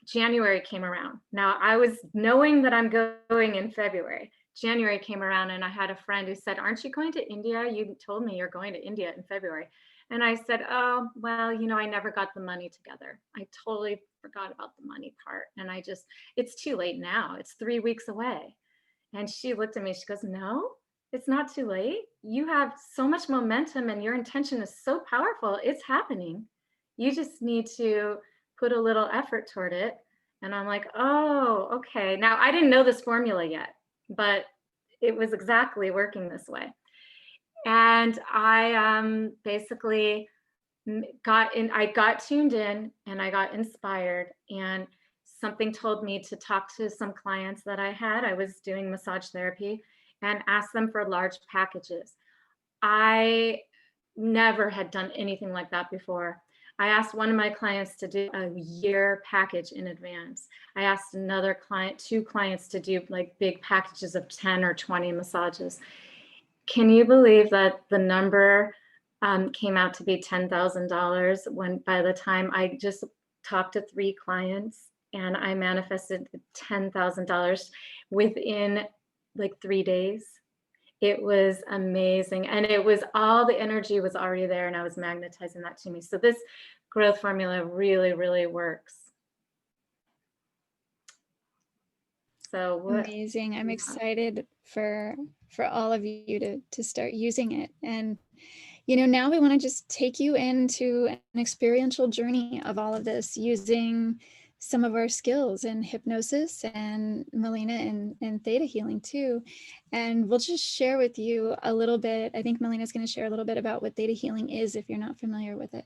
January came around. Now I was knowing that I'm going in February. January came around and I had a friend who said, "Aren't you going to India? You told me you're going to India in February." And I said, "Oh, well, I never got the money together. I totally forgot about the money part. And it's too late now. It's 3 weeks away." And she looked at me, she goes, "No, it's not too late. You have so much momentum and your intention is so powerful. It's happening. You just need to put a little effort toward it." And I'm like, "Oh, okay." Now I didn't know this formula yet, but it was exactly working this way. And I basically I got tuned in and I got inspired, and something told me to talk to some clients that I had. I was doing massage therapy and ask them for large packages. I never had done anything like that before. I asked one of my clients to do a year package in advance. I asked another client, 2 clients, to do like big packages of 10 or 20 massages. Can you believe that the number came out to be $10,000 when by the time I just talked to 3 clients and I manifested $10,000 within like 3 days? It was amazing. And it was all the energy was already there, and I was magnetizing that to me. So this growth formula really, really works. So amazing. I'm excited for all of you to start using it. And you know, now we want to just take you into an experiential journey of all of this, using some of our skills in hypnosis and Malaena and theta healing too. And we'll just share with you a little bit. I think Malaena is going to share a little bit about what theta healing is if you're not familiar with it.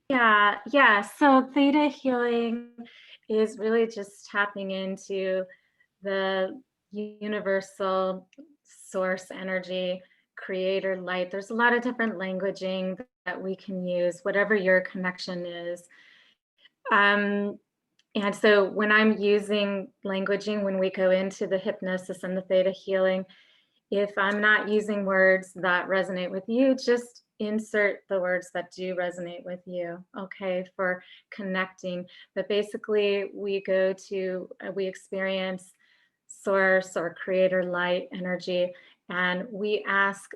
Yeah. So theta healing is really just tapping into the universal source energy, creator light. There's a lot of different languaging that we can use, whatever your connection is. And so when I'm using languaging, when we go into the hypnosis and the theta healing, if I'm not using words that resonate with you, just insert the words that do resonate with you, okay, for connecting. But basically, we experience source or creator light energy, and we ask,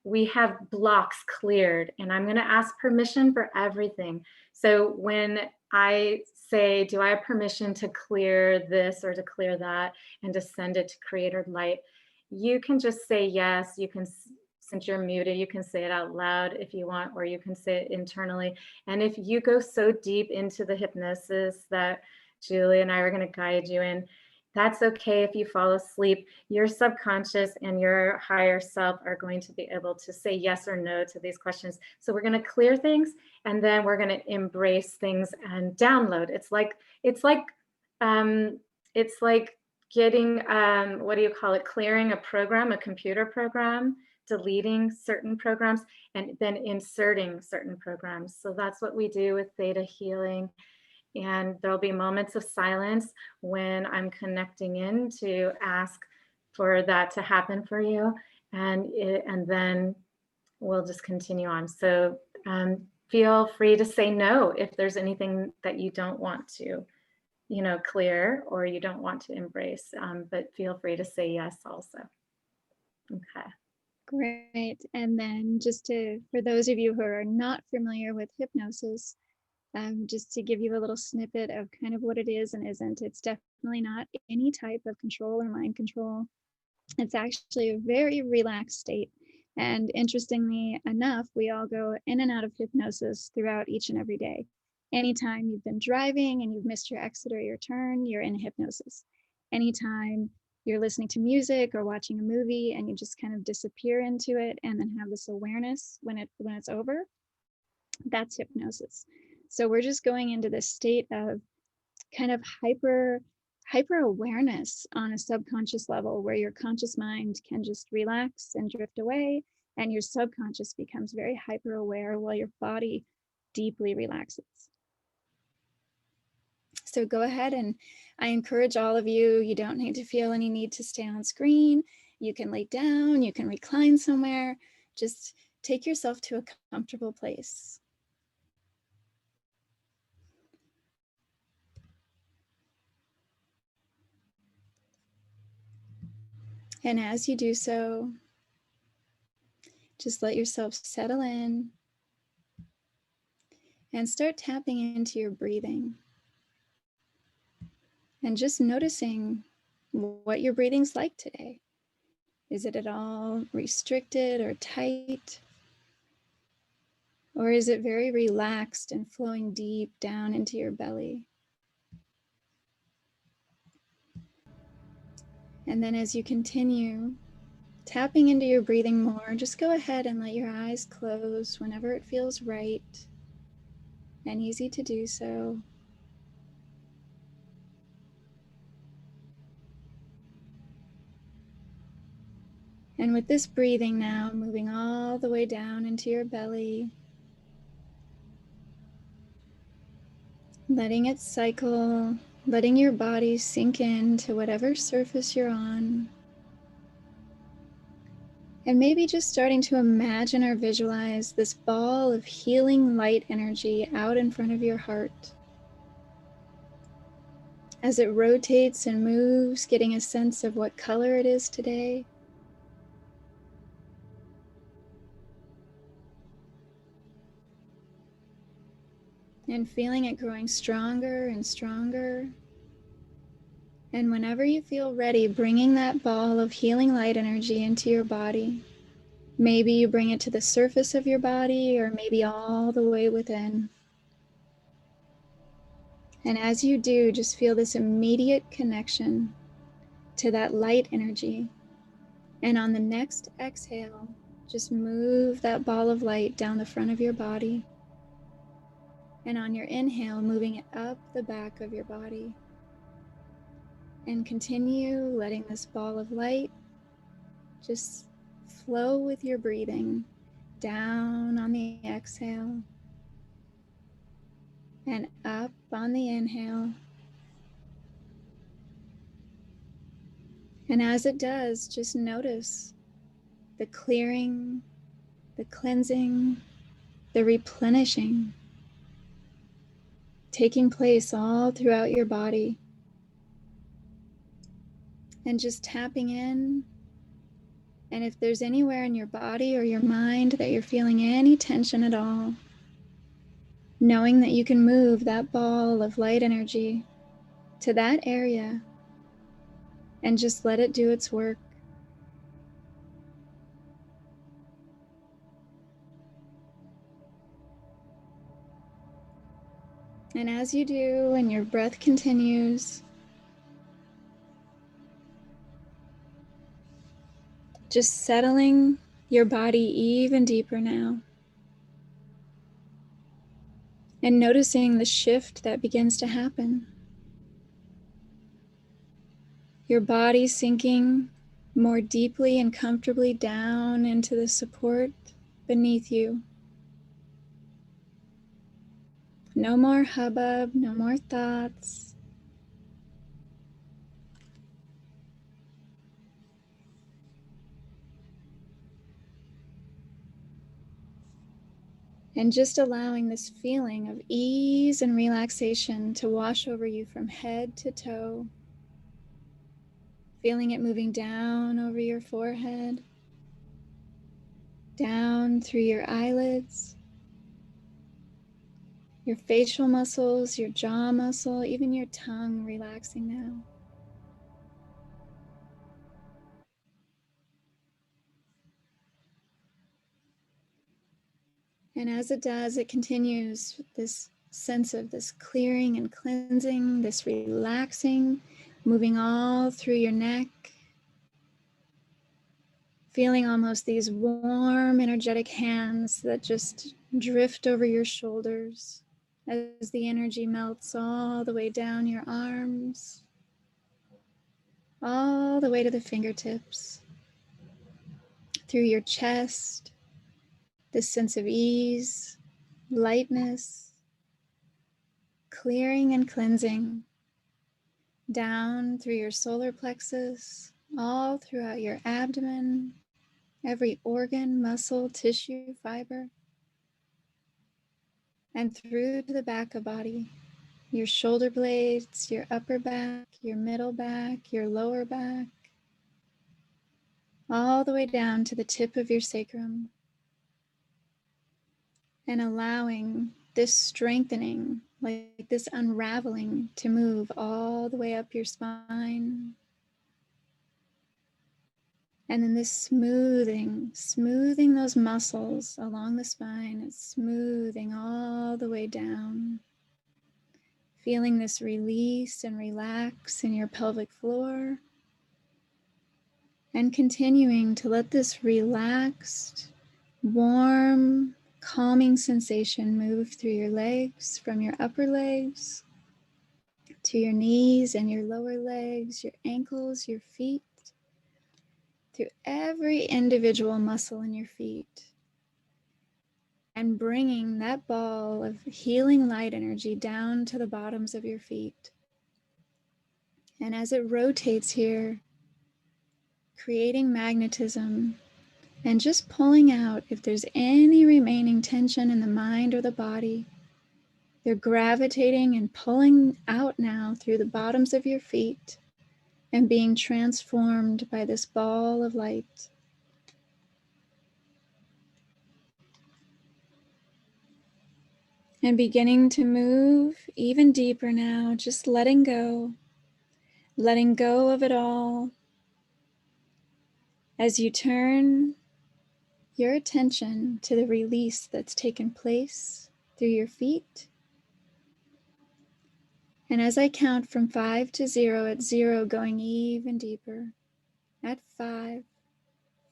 we have blocks cleared, and I'm going to ask permission for everything. So when I say, do I have permission to clear this or to clear that and to send it to creator light, you can just say yes. You can, since you're muted, you can say it out loud if you want, or you can say it internally. And if you go so deep into the hypnosis that Julie and I are going to guide you in, that's okay if you fall asleep. Your subconscious and your higher self are going to be able to say yes or no to these questions. So we're going to clear things, and then we're going to embrace things and download. It's like getting, what do you call it? Clearing a program, a computer program, deleting certain programs, and then inserting certain programs. So that's what we do with theta healing. And there'll be moments of silence when I'm connecting in to ask for that to happen for you. And then we'll just continue on. So feel free to say no if there's anything that you don't want to, clear, or you don't want to embrace, but feel free to say yes also. Okay. Great. And then for those of you who are not familiar with hypnosis, just to give you a little snippet of kind of what it is and isn't. It's definitely not any type of control or mind control. It's actually a very relaxed state. And interestingly enough, we all go in and out of hypnosis throughout each and every day. Anytime you've been driving and you've missed your exit or your turn, you're in hypnosis. Anytime you're listening to music or watching a movie and you just kind of disappear into it and then have this awareness when it's over, that's hypnosis. So we're just going into this state of kind of hyper awareness on a subconscious level, where your conscious mind can just relax and drift away, and your subconscious becomes very hyper aware while your body deeply relaxes. So go ahead, and I encourage all of you, you don't need to feel any need to stay on screen. You can lay down, you can recline somewhere. Just take yourself to a comfortable place. And as you do so, just let yourself settle in and start tapping into your breathing. And just noticing what your breathing's like today. Is it at all restricted or tight? Or is it very relaxed and flowing deep down into your belly? And then as you continue tapping into your breathing more, just go ahead and let your eyes close whenever it feels right and easy to do so. And with this breathing now, moving all the way down into your belly, letting it cycle, letting your body sink into whatever surface you're on. And maybe just starting to imagine or visualize this ball of healing light energy out in front of your heart. As it rotates and moves, getting a sense of what color it is today. And feeling it growing stronger and stronger. And whenever you feel ready, bringing that ball of healing light energy into your body. Maybe you bring it to the surface of your body, or maybe all the way within. And as you do, just feel this immediate connection to that light energy. And on the next exhale, just move that ball of light down the front of your body. And on your inhale, moving it up the back of your body. And continue letting this ball of light just flow with your breathing down on the exhale and up on the inhale. And as it does, just notice the clearing, the cleansing, the replenishing taking place all throughout your body. And just tapping in. And if there's anywhere in your body or your mind that you're feeling any tension at all, knowing that you can move that ball of light energy to that area and just let it do its work. And as you do, and your breath continues, just settling your body even deeper now. And noticing the shift that begins to happen. Your body sinking more deeply and comfortably down into the support beneath you. No more hubbub, no more thoughts. And just allowing this feeling of ease and relaxation to wash over you from head to toe. Feeling it moving down over your forehead, down through your eyelids, your facial muscles, your jaw muscle, even your tongue relaxing now. And as it does, it continues this sense of this clearing and cleansing, this relaxing, moving all through your neck, feeling almost these warm, energetic hands that just drift over your shoulders as the energy melts all the way down your arms, all the way to the fingertips, through your chest, this sense of ease, lightness, clearing and cleansing, down through your solar plexus, all throughout your abdomen, every organ, muscle, tissue, fiber, and through to the back of body, your shoulder blades, your upper back, your middle back, your lower back, all the way down to the tip of your sacrum, and allowing this strengthening, like this unraveling, to move all the way up your spine. And then this smoothing those muscles along the spine, it's smoothing all the way down. Feeling this release and relax in your pelvic floor. And continuing to let this relaxed, warm, calming sensation move through your legs, from your upper legs to your knees and your lower legs, your ankles, your feet, through every individual muscle in your feet, and bringing that ball of healing light energy down to the bottoms of your feet. And as it rotates here, creating magnetism and just pulling out if there's any remaining tension in the mind or the body. They're gravitating and pulling out now through the bottoms of your feet and being transformed by this ball of light. And beginning to move even deeper now, just letting go of it all as you turn your attention to the release that's taken place through your feet. And as I count from 5 to 0, at 0 going even deeper, at 5,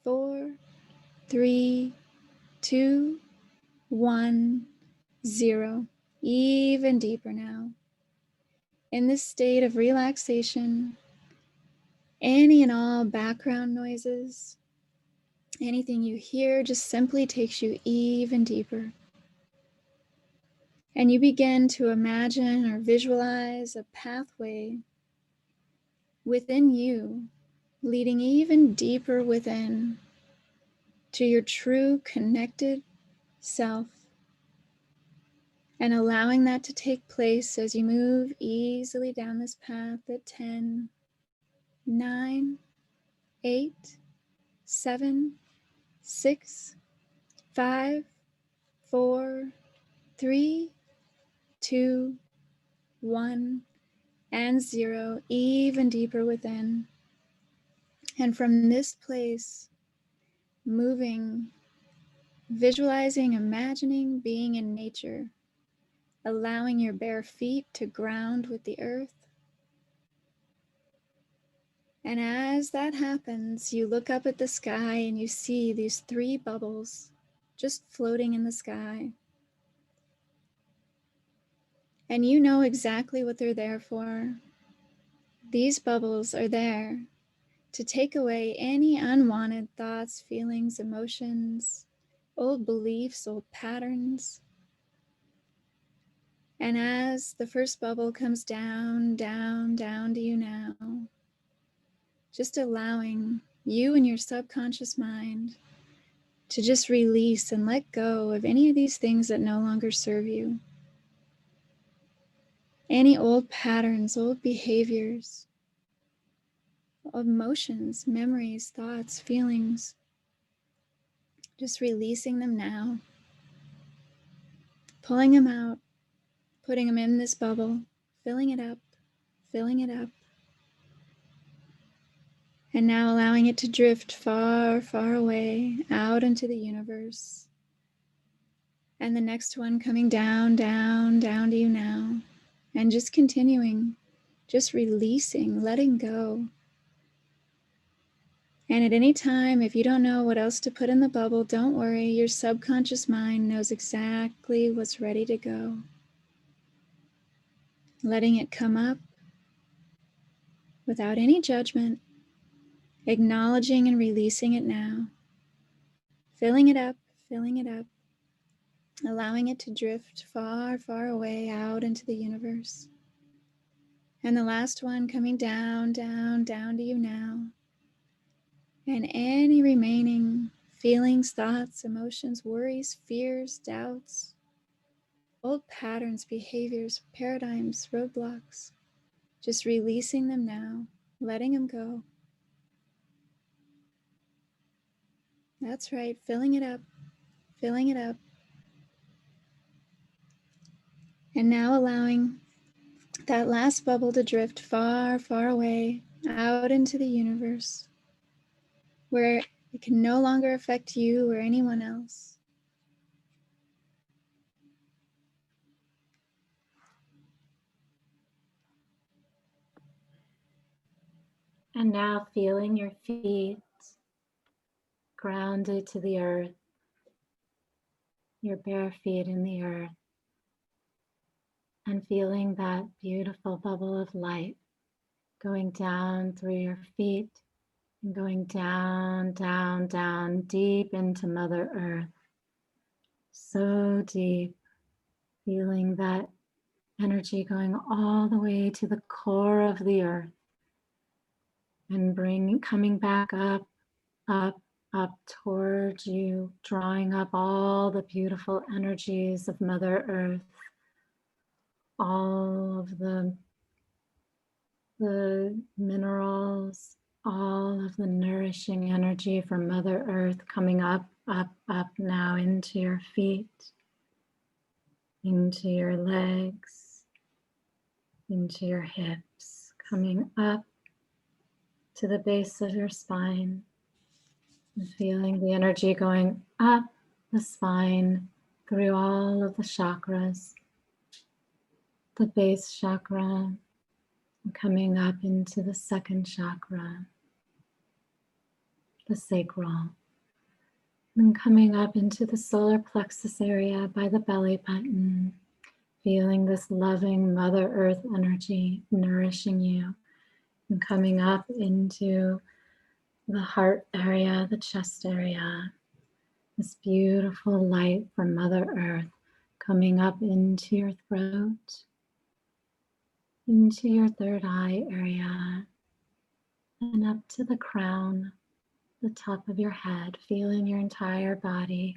4, 3, 2, 1, 0, even deeper now. In this state of relaxation, any and all background noises, anything you hear just simply takes you even deeper. And you begin to imagine or visualize a pathway within you, leading even deeper within to your true connected self, and allowing that to take place as you move easily down this path at 10, 9, 8, 7, 6, 5, 4, 3, 2, 1, and 0, even deeper within. And from this place, moving, visualizing, imagining being in nature, allowing your bare feet to ground with the earth. And as that happens, you look up at the sky and you see these 3 bubbles just floating in the sky. And you know exactly what they're there for. These bubbles are there to take away any unwanted thoughts, feelings, emotions, old beliefs, old patterns. And as the first bubble comes down, down, down to you now, just allowing you and your subconscious mind to just release and let go of any of these things that no longer serve you. Any old patterns, old behaviors, emotions, memories, thoughts, feelings, just releasing them now, pulling them out, putting them in this bubble, filling it up, and now allowing it to drift far, far away out into the universe. And the next one coming down, down, down to you now. And just continuing, just releasing, letting go. And at any time, if you don't know what else to put in the bubble, don't worry. Your subconscious mind knows exactly what's ready to go. Letting it come up without any judgment, acknowledging and releasing it now. Filling it up, allowing it to drift far, far away out into the universe. And the last one coming down, down, down to you now. And any remaining feelings, thoughts, emotions, worries, fears, doubts, old patterns, behaviors, paradigms, roadblocks, just releasing them now, letting them go. That's right, filling it up. And now allowing that last bubble to drift far, far away out into the universe, where it can no longer affect you or anyone else. And now feeling your feet grounded to the earth, your bare feet in the earth, and feeling that beautiful bubble of light going down through your feet and going down, down, down, deep into Mother Earth. So deep, feeling that energy going all the way to the core of the earth and coming back up, up, up towards you, drawing up all the beautiful energies of Mother Earth, all of the minerals, all of the nourishing energy from Mother Earth coming up, up, up now into your feet, into your legs, into your hips, coming up to the base of your spine, and feeling the energy going up the spine through all of the chakras, the base chakra, coming up into the second chakra, the sacral, and coming up into the solar plexus area by the belly button, feeling this loving Mother Earth energy nourishing you, and coming up into the heart area, the chest area, this beautiful light from Mother Earth coming up into your throat, into your third eye area, and up to the crown, the top of your head, feeling your entire body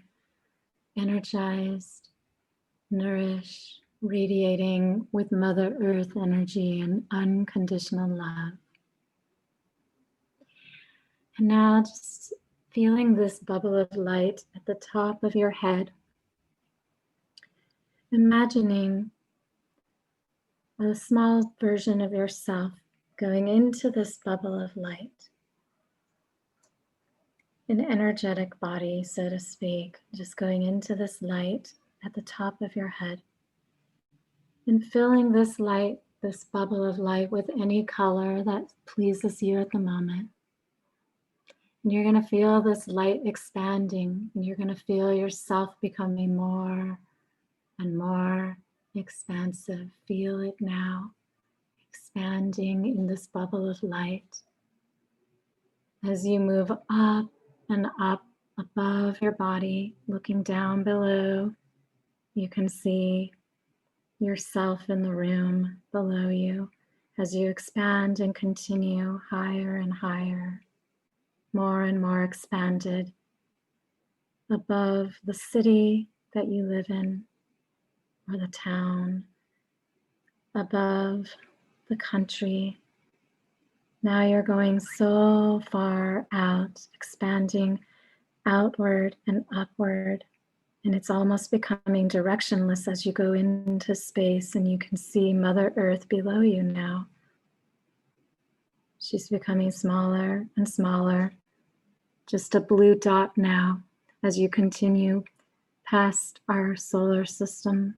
energized, nourished, radiating with Mother Earth energy and unconditional love. And now just feeling this bubble of light at the top of your head, imagining a small version of yourself going into this bubble of light, an energetic body, so to speak, just going into this light at the top of your head and filling this light, this bubble of light, with any color that pleases you at the moment. And you're going to feel this light expanding, and you're going to feel yourself becoming more and more expansive. Feel it now, expanding in this bubble of light. As you move up and up above your body, looking down below, you can see yourself in the room below you as you expand and continue higher and higher, more and more expanded above the city that you live in or the town, above the country. Now you're going so far out, expanding outward and upward, and it's almost becoming directionless as you go into space, and you can see Mother Earth below you now. She's becoming smaller and smaller, just a blue dot now as you continue past our solar system.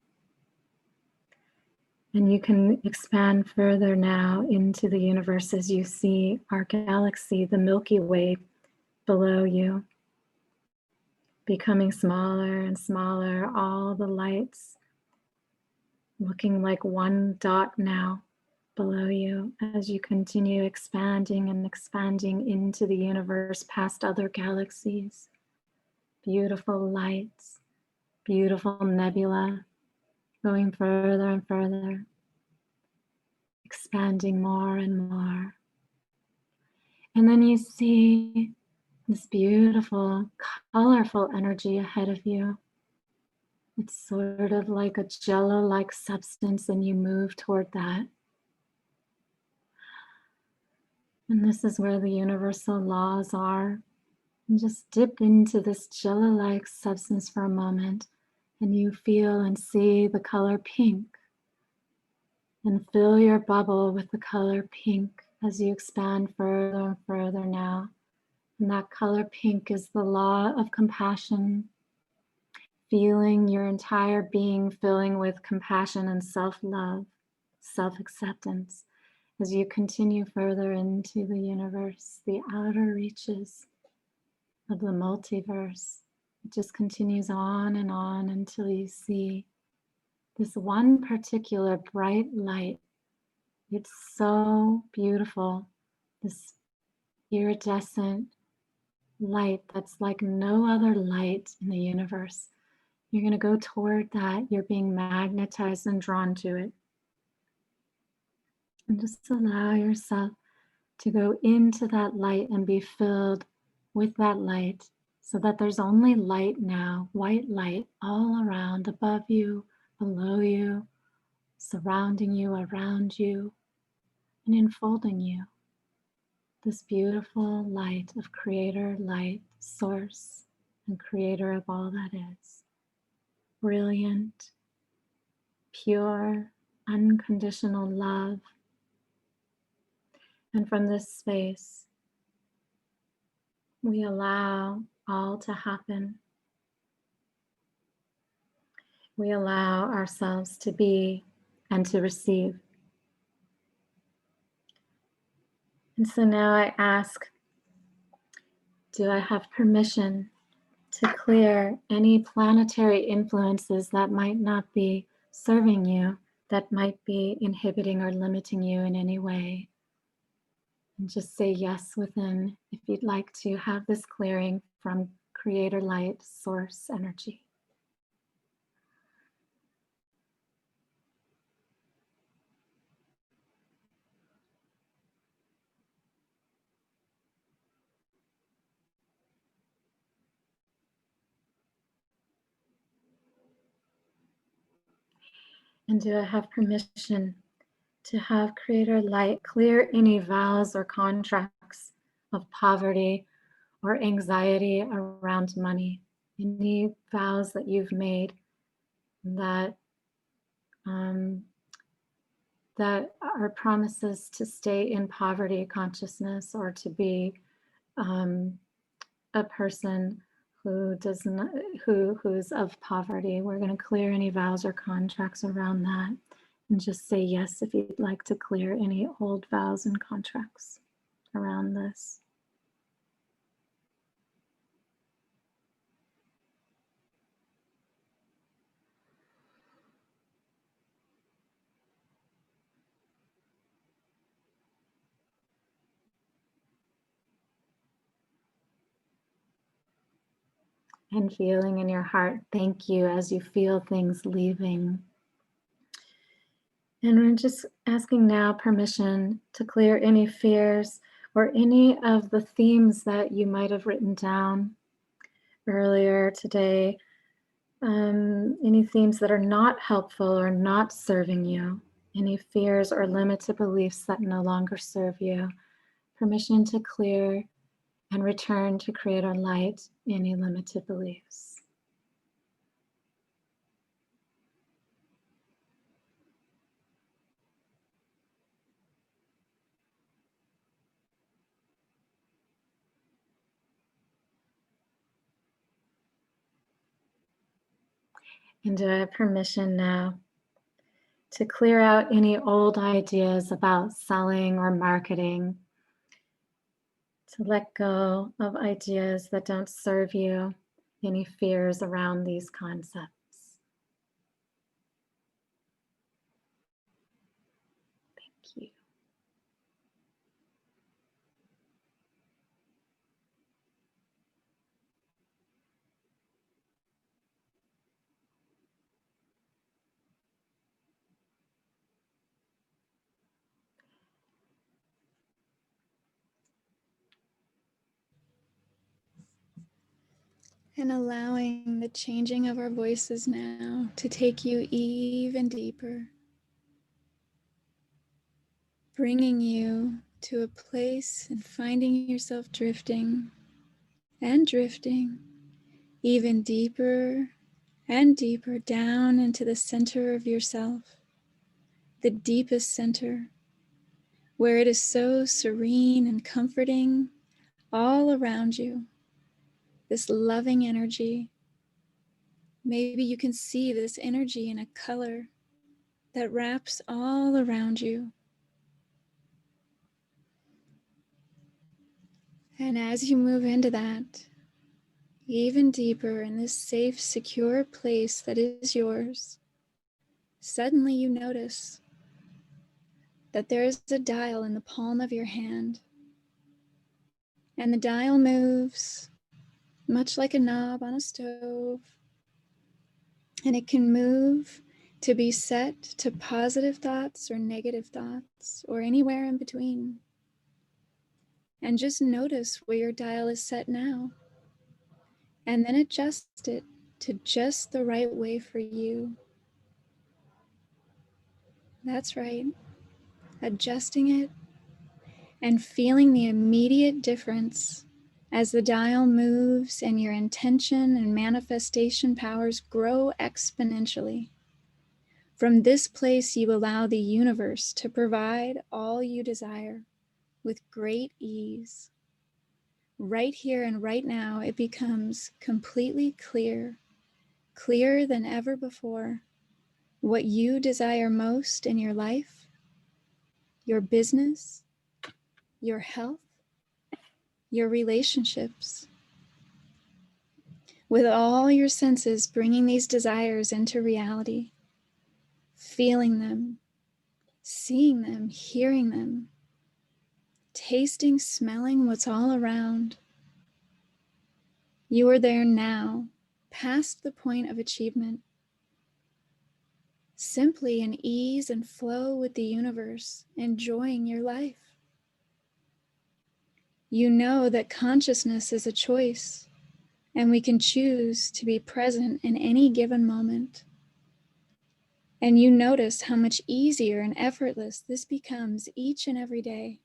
And you can expand further now into the universe as you see our galaxy, the Milky Way, below you, becoming smaller and smaller, all the lights looking like one dot now below you as you continue expanding and expanding into the universe past other galaxies. Beautiful lights, beautiful nebula, going further and further, expanding more and more. And then you see this beautiful, colorful energy ahead of you. It's sort of like a jello-like substance, and you move toward that. And this is where the universal laws are. And just dip into this jello-like substance for a moment, and you feel and see the color pink. And fill your bubble with the color pink as you expand further and further now. And that color pink is the law of compassion. Feeling your entire being filling with compassion and self-love, self-acceptance, as you continue further into the universe, the outer reaches. of the multiverse. It just continues on and on until you see this one particular bright light. It's so beautiful, this iridescent light that's like no other light in the universe. You're going to go toward that. You're being magnetized and drawn to it. And just allow yourself to go into that light and be filled with that light, so that there's only light now, white light all around, above you, below you, surrounding you, around you, and enfolding you. This beautiful light of creator, light, source, and creator of all that is. Brilliant, pure, unconditional love. And from this space, we allow all to happen. We allow ourselves to be and to receive. And so now I ask, do I have permission to clear any planetary influences that might not be serving you, that might be inhibiting or limiting you in any way? And just say yes within if you'd like to have this clearing from creator light, source energy. And do I have permission to have creator light clear any vows or contracts of poverty or anxiety around money? Any vows that you've made that that are promises to stay in poverty consciousness, or to be a person who does not, who's of poverty. We're going to clear any vows or contracts around that, and just say yes if you'd like to clear any old vows and contracts around this. And feeling in your heart, thank you, as you feel things leaving. And we're just asking now permission to clear any fears or any of the themes that you might have written down earlier today. Any themes that are not helpful or not serving you. Any fears or limited beliefs that no longer serve you. Permission to clear and return to creator light any limited beliefs. And do I have permission now to clear out any old ideas about selling or marketing, to let go of ideas that don't serve you, any fears around these concepts? Thank you. And allowing the changing of our voices now to take you even deeper, bringing you to a place and finding yourself drifting and drifting even deeper and deeper down into the center of yourself, the deepest center, where it is so serene and comforting all around you, this loving energy. Maybe you can see this energy in a color that wraps all around you. And as you move into that, even deeper in this safe, secure place that is yours, suddenly you notice that there is a dial in the palm of your hand, and the dial moves much like a knob on a stove, and it can move to be set to positive thoughts or negative thoughts or anywhere in between. And just notice where your dial is set now, and then adjust it to just the right way for you. That's right. Adjusting it and feeling the immediate difference as the dial moves and your intention and manifestation powers grow exponentially. From this place, you allow the universe to provide all you desire with great ease. Right here and right now, it becomes completely clear, clearer than ever before, what you desire most in your life, your business, your health, your relationships. With all your senses bringing these desires into reality, feeling them, seeing them, hearing them, tasting, smelling what's all around. You are there now, past the point of achievement, simply in ease and flow with the universe, enjoying your life. You know that consciousness is a choice, and we can choose to be present in any given moment. And you notice how much easier and effortless this becomes each and every day.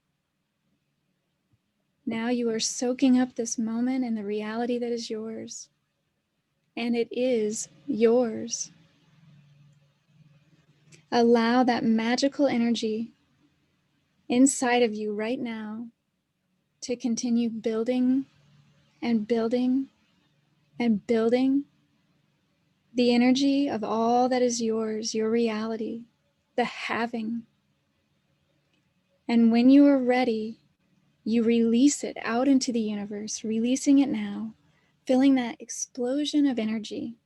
Now you are soaking up this moment and the reality that is yours. And it is yours. Allow that magical energy inside of you right now to continue building and building and building the energy of all that is yours, your reality, the having. And when you are ready, you release it out into the universe, releasing it now, feeling that explosion of energy.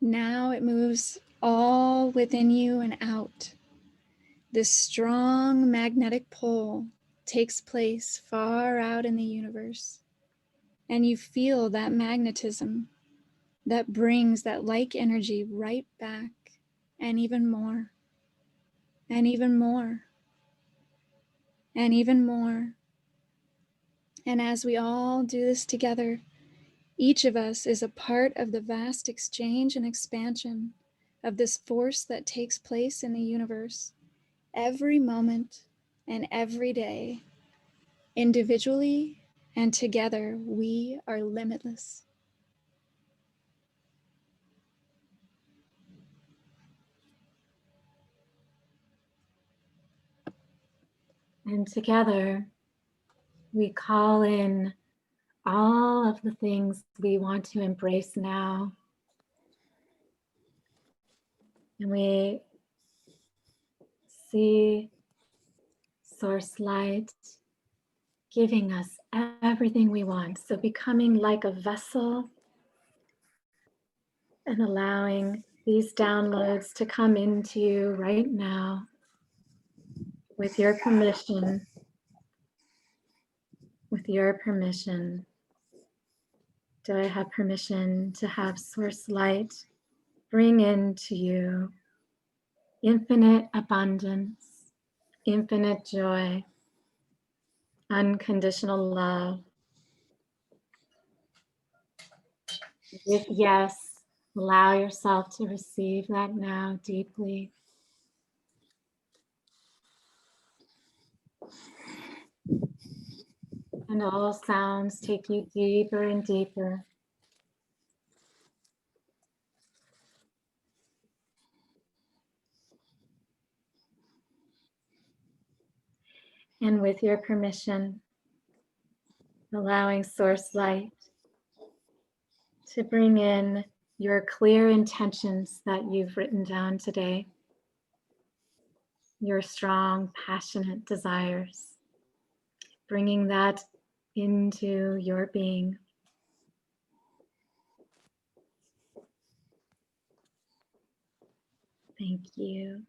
Now it moves all within you and out. This strong magnetic pull takes place far out in the universe. And you feel that magnetism that brings that like energy right back, and even more, and even more, and even more. And as we all do this together, each of us is a part of the vast exchange and expansion of this force that takes place in the universe every moment and every day. Individually and together, we are limitless. And together, we call in all of the things we want to embrace now. And we see source light giving us everything we want. So becoming like a vessel and allowing these downloads to come into you right now with your permission. With your permission. Do I have permission to have source light bring into you infinite abundance, infinite joy, unconditional love? With yes, allow yourself to receive that now deeply. And all sounds take you deeper and deeper. And with your permission, allowing source light to bring in your clear intentions that you've written down today, your strong, passionate desires, bringing that into your being. Thank you.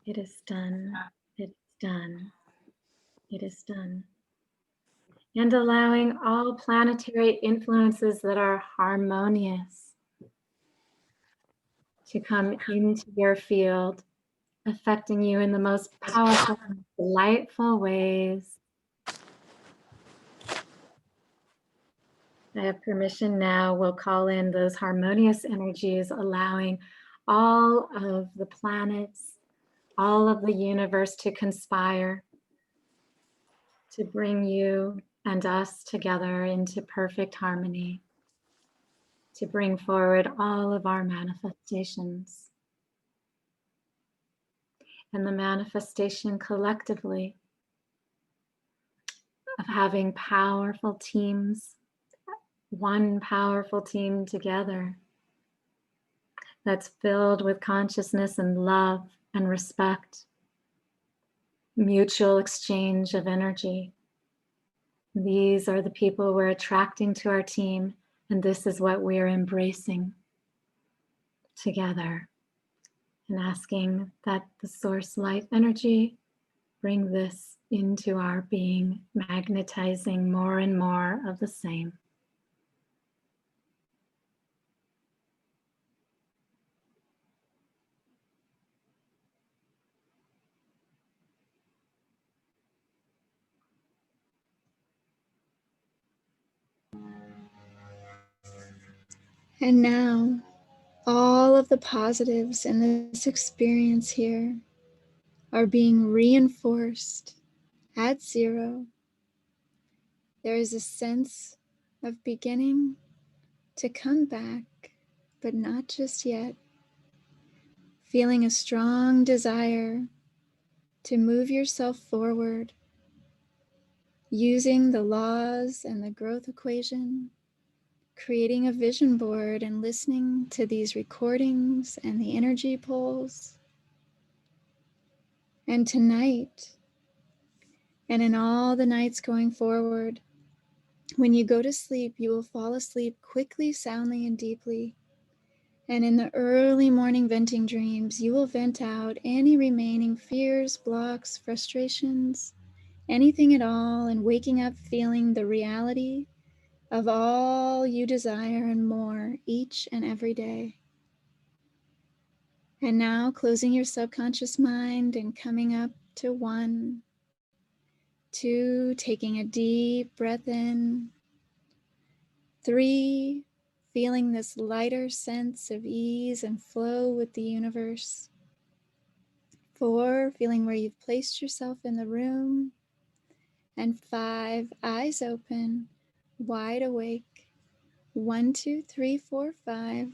It is done. It is done. It is done. And allowing all planetary influences that are harmonious to come into your field, affecting you in the most powerful, delightful ways. I have permission now. We'll call in those harmonious energies, allowing all of the planets, all of the universe to conspire to bring you and us together into perfect harmony, to bring forward all of our manifestations. And the manifestation collectively of having powerful teams, one powerful team together that's filled with consciousness and love and respect, mutual exchange of energy. These are the people we're attracting to our team, and this is what we're embracing together, and asking that the source light energy bring this into our being, magnetizing more and more of the same. And now, all of the positives in this experience here are being reinforced at 0. There is a sense of beginning to come back, but not just yet. Feeling a strong desire to move yourself forward, using the laws and the growth equation, creating a vision board and listening to these recordings and the energy pulls. And tonight, and in all the nights going forward, when you go to sleep, you will fall asleep quickly, soundly, and deeply. And in the early morning venting dreams, you will vent out any remaining fears, blocks, frustrations, anything at all, and waking up feeling the reality of all you desire and more each and every day. And now closing your subconscious mind and coming up to 1, 2, taking a deep breath in, 3, feeling this lighter sense of ease and flow with the universe. 4, feeling where you've placed yourself in the room. And 5, eyes open, wide awake. 1, 2, 3, 4, 5,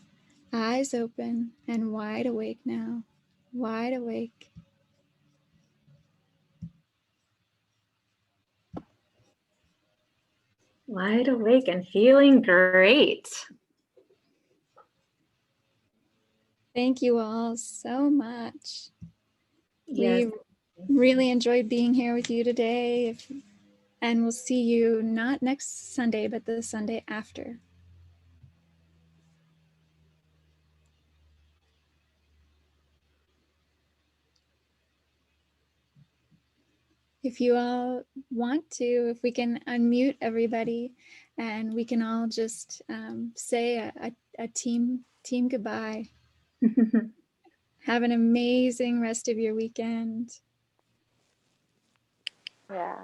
eyes open and wide awake now, wide awake. Wide awake and feeling great. Thank you all so much. Yes. We really enjoyed being here with you today. And we'll see you not next Sunday, but the Sunday after. If you all want to, if we can unmute everybody and we can all just say a team goodbye. Have an amazing rest of your weekend. Yeah.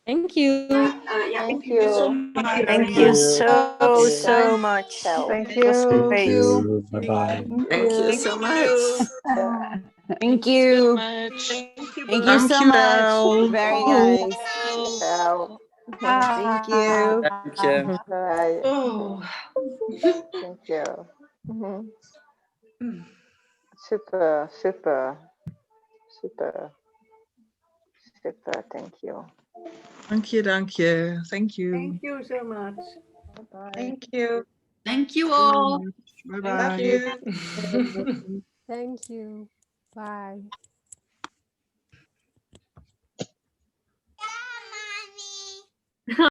Thank you. Thank you. Thank you so much. Thank It was you. great. Bye-bye. Thank you so much. Thank you so much. Thank you so much. Very nice. Ciao. Thank you. Thank you. Bye. Oh. Thank you. Super, super, super, super. Thank you. Dank je, dank je. Thank you. Thank you so much. Bye. Thank you. Thank you all. Bye-bye. Thank you. Thank you. Bye.